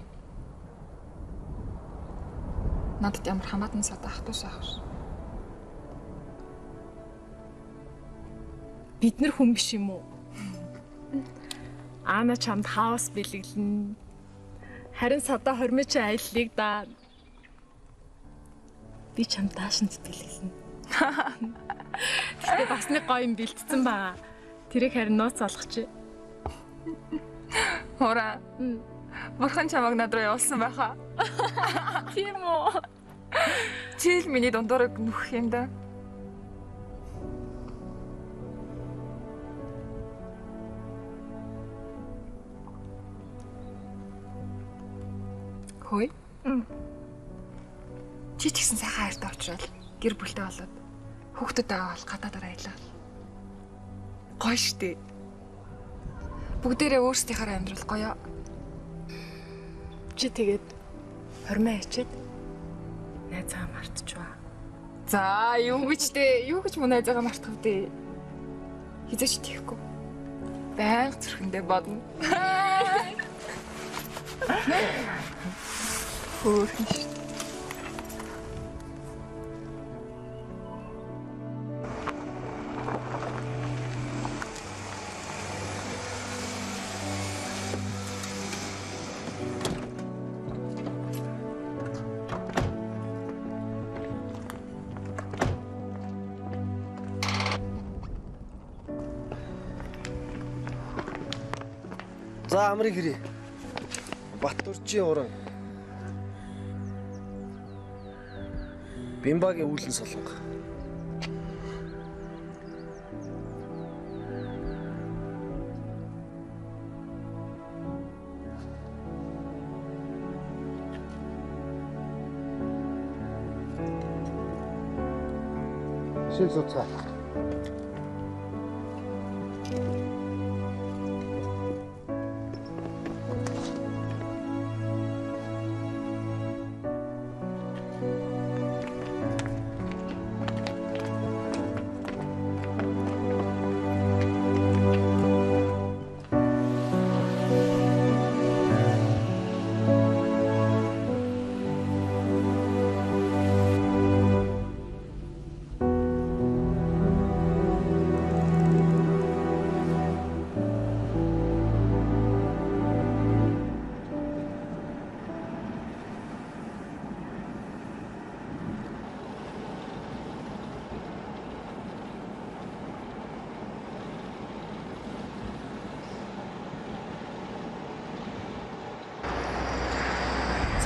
Надад ямар хамаатан содо ах トゥ саах ш. Бид нар хүн биш юм уу? Ана чамд хаос бэлэглэн. Харин содо хормыг чи аяллыг даа. Би чамд даашинт бэлэглэн. Тэгтээ бас нэг гоё юм бэлтцэн байгаа. Тэрийг харин нууц болгоч. Хора. Бурхан чамайг над руу явуулсан байхаа. Тийм үү? Чи л миний дундуурыг нөхөх юм да. Хөөе. Чи ч гэсэн сайхан хайртай уучрал гэр бүлтэй болоод хүүхдүүд аваад гадаадаар аялал. Гоё штэ. Бүгдээрээ өөрсдийнхээ амьдрал гоё. Чи тэгээд хормоо ячээд найзаа мартчихваа. За, юу гэж дээ? Юу гэж мөн найзаагаа мартах вэ? Хизээч тийхгүй. Баян зүрхэндээ бодно. Хөөрхөн шүү. За амрыг хэрий. Баттурчийн уран. Бимбагийн үүлэн солонго. Шил суцаа.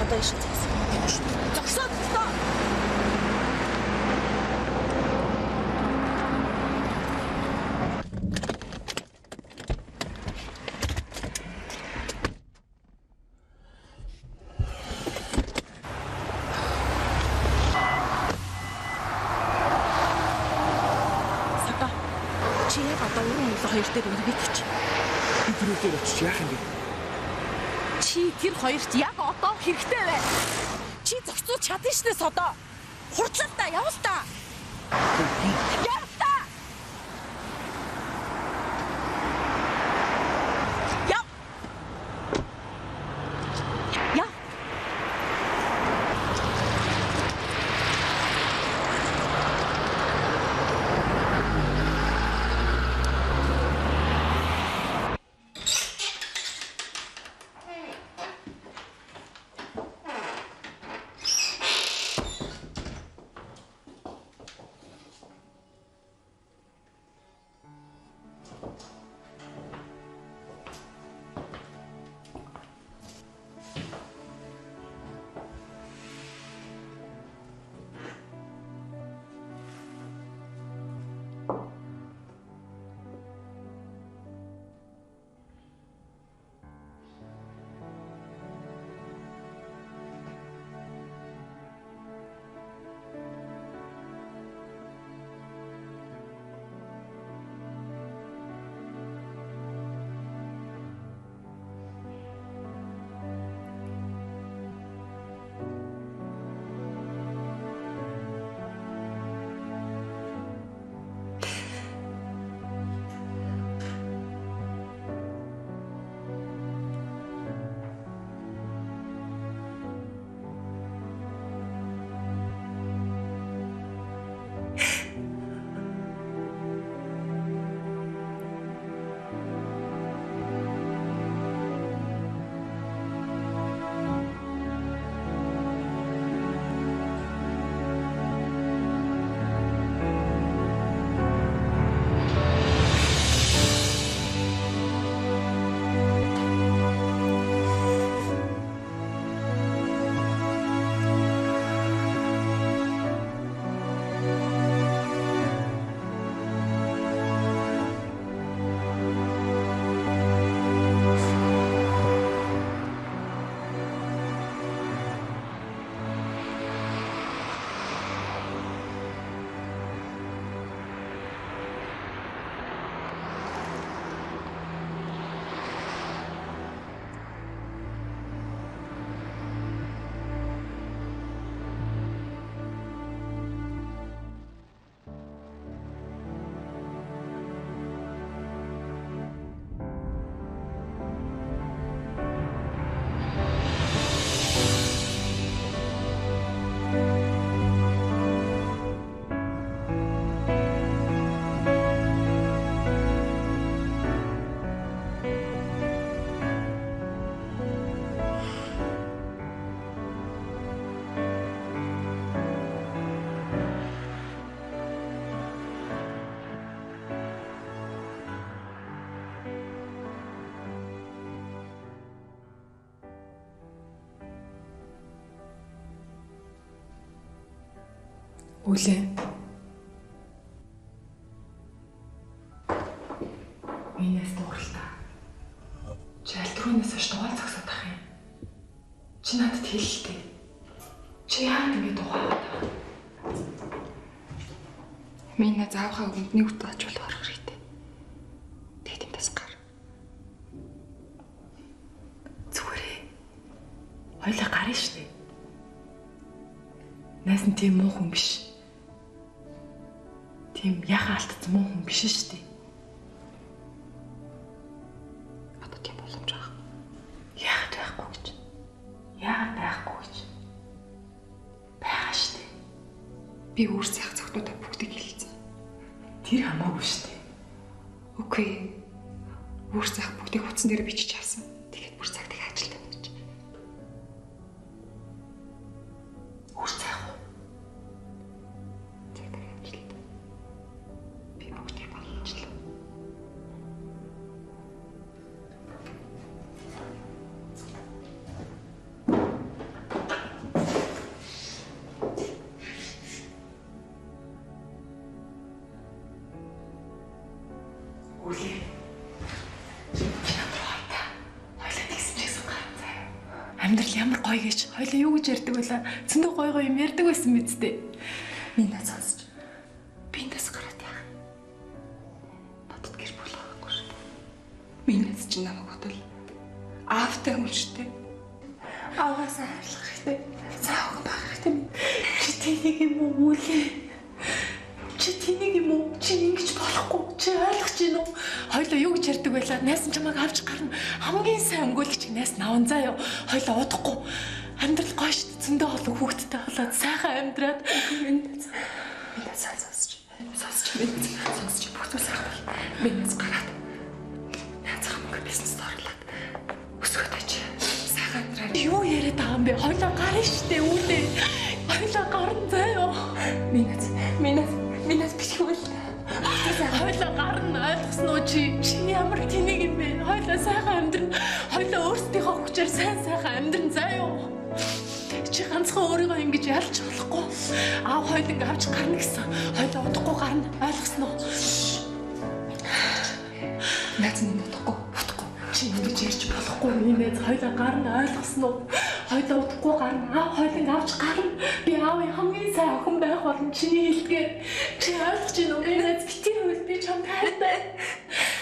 Одоо ишин зогсоо. Зогсоо. Сата. Чи яг одоо өрөө мөлөө хоёр дээр өргөдөч. Би түрүүгээр очиж яах юм бэ? Чи тэр хоёрт яг одоо хэрэгтэй вэ? Чи зохицуулж чадна шнэ содо. Хурдлаа та, явал та. Яв та. Яв. Яв. Үлээ. Минийс дууралтаа. Чи альтрууноос ш дугаал зогсоод ах юм. Чи надад хэлэлтэй. Чи яагаад ингэ дугаагаад байгаа? Миний заавхаа өгөнд нэг удаа ачуул орох хэрэгтэй. Тэгээд энэ тас гар. Зүгээрээ. Хойлоо гарна штэ. Найс нь тийм муу хүн биш. Тийм яхаа алдсан муу хүн биш шүү дээ. Одоо тийм боломж байгаа. Яагаад байхгүй гэж? Яагаад байхгүй гэж? Байгаа шүү дээ. Би өөр сайх зөвхнүүдээ бүгдийг хэлсэн. Тэр хамаагүй шүү дээ. Окей. Өөр сайх бүгдийг утсан дээр бичиж авсан. Тэгээд бүр цагтыг ажилтаа гэж. Өөр сайх уу? Амьдрал ямар гоё гэж хоёлаа юу гэж ярьдаг байлаа. Зөндөө гоё гоё юм ярьдаг байсан биз дээ. Минь сонсож. Би эндээс гараад яах. Бодод гэр бүл авахгүй шүү. Минийс чи намайг бодвол аавтай хүн шүү дээ. Ааваасаа харьлах хэрэгтэй. Цаавг байх хэрэгтэй. Чи тэнийг юм уу үлээ? Чи тэнийг юм уу? Чи ингэж болохгүй. Чи ойлгож байна уу? Хоёлоо юу гэж ярьдаг байлаа. Найс нь чамайг авч гарна. Хамгийн сайн өмгөөлөгч найс наван заа юу. Хоёлоо удахгүй. Амьдрал гоё шүү дээ. Зөндөө олон хүүхэдтэй болоод сайхан амьдраад. Минийс сонсож. Сонсож бүх зүйл сайхан бол. Минийс гараад. Найзгаа мөнгө бизнест орлоод өсгөөд ачи. Сайхан амьдраад. Юу яриад байгаа юм бэ? Хоёлоо гарна шүү дээ үлээ. Хоёлоо гарна заа юу. Минийс битгүүл. Хоёлоо гарна ойлгосноо чи. Чи ямар тэнийг юм бэ? Хойлоо сайхан амьдрын. Хойлоо өөрсдийнхөө хүчээр сайхан амьдрын заа юу? Чи ганцхан өөрийгөө ингэж ялж болохгүй. Аав хойлонг авч гарна гэсэн. Хойлоо удахгүй гарна. Ойлгосноо? Наац нэг удахгүй. Чи ингэж ярьж болохгүй. Нэмээд хойлоо гарна. Ойлгосноо? Хойлоо удахгүй гарна. Аав хойлонг авч гарна. Би аавын хамгийн сайн охин байх болно. Чиний хэлдгээр. Чи ойлгож байна уу? Наац битгий хөл би чамд хайртай.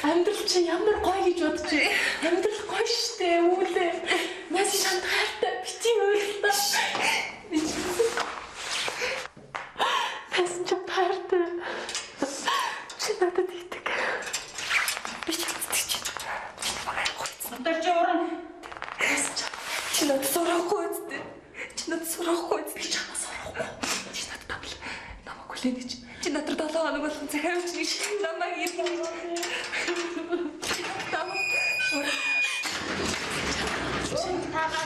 Амьдрал чи ямар гоё гэж бодож байна. Амьдрал гоё штэ үүлээ. Наац чамд хайртай. Битгий хөл. Тэсэн чамд хайртай. Чи надад итэг. Би чамд итэж байна. Чи намайг хойцсон. Өдөрч уран. Чи надад сурахгүй үстэй. Чи надад сурахгүй үстэй. Чи надад сурахгүй. Чи надад тавл. Намайг хүлээнэ чи. Чи надад 7 хоног болгон захиавч нэг шиг намайг иргэн. Чи надад тавл. Чи тагаа.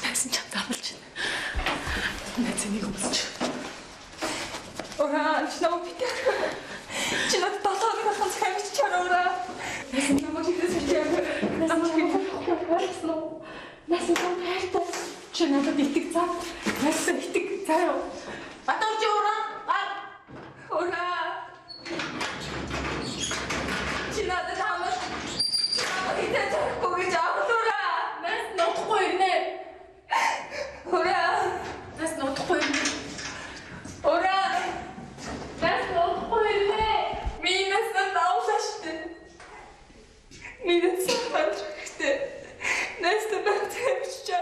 Тэсэн чамд тавлж байна. Нэцэнийг өмсч. Ора, чи намайг битээ. Чи надад 7 хоног болгон захиавч чараа. Нэсэн намайг хийсэн. Нэсэн чамд хайртай. Чи надад итэг цаа. Нэсэн итэг цаа. Баторч ураа. Ураа. Чи надад хамаа. Чи намайг хийсэн гэж авлаа. Нэсэн нотхгүй нэ. Ураа. Нэсэн нотхгүй. Ураа. Нэсэн нотхгүй нэ. Минь нэсэн даулаштай. Минь нэсэн бачхтэй. Нэсэн бачхчаа.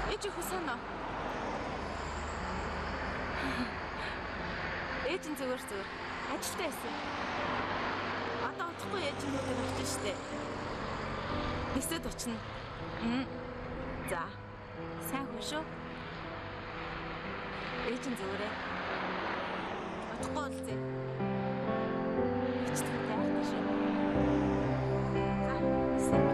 Ээж хүсэнэ. Ээж нь зүгээр. Ажилтаа байсан. Одоо удахгүй ээж нь өөрөө очиж штэ. Нисэд очно. За. Сайн хөө шүү. Ээж нь зүгээрээ. Удахгүй болзээ. Ээж нь тайрна шүү. За. Нисэд.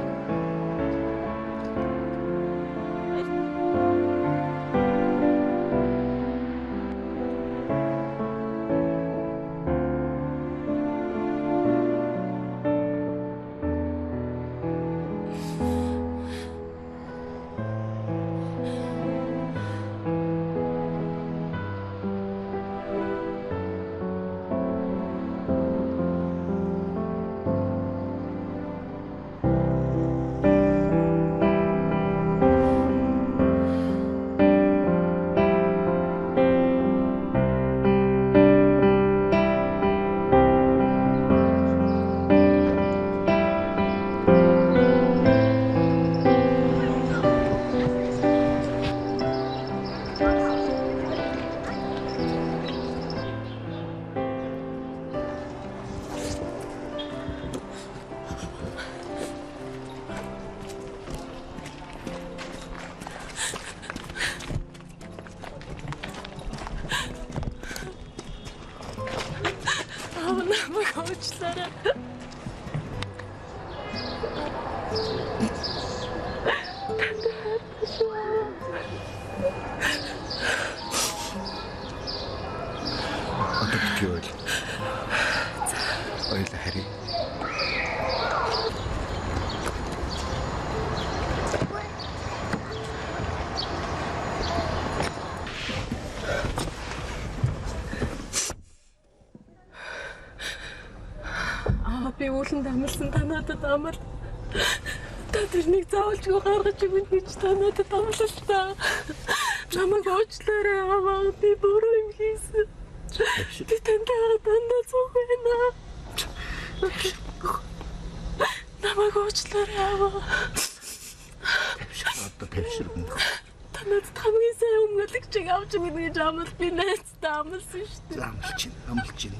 Уучлаарай. 어떻게 ойлоо харъя. Би үүлэнд амлсан та надад амар. Та тэрнийг заавалжгүй гаргаж өгнө гэж та надад амлалтаа. Намайг уучлаарай аваа. Би буруу юм хийсэн. Би тантай дандаа цог байна. Намайг уучлаарай аваа. Одоо төвшөргөн. Танад хамгийн сайн өмнөлөгчийг авч өгнө гэж амлал би найзтай амласан шүү дээ. Амлчин.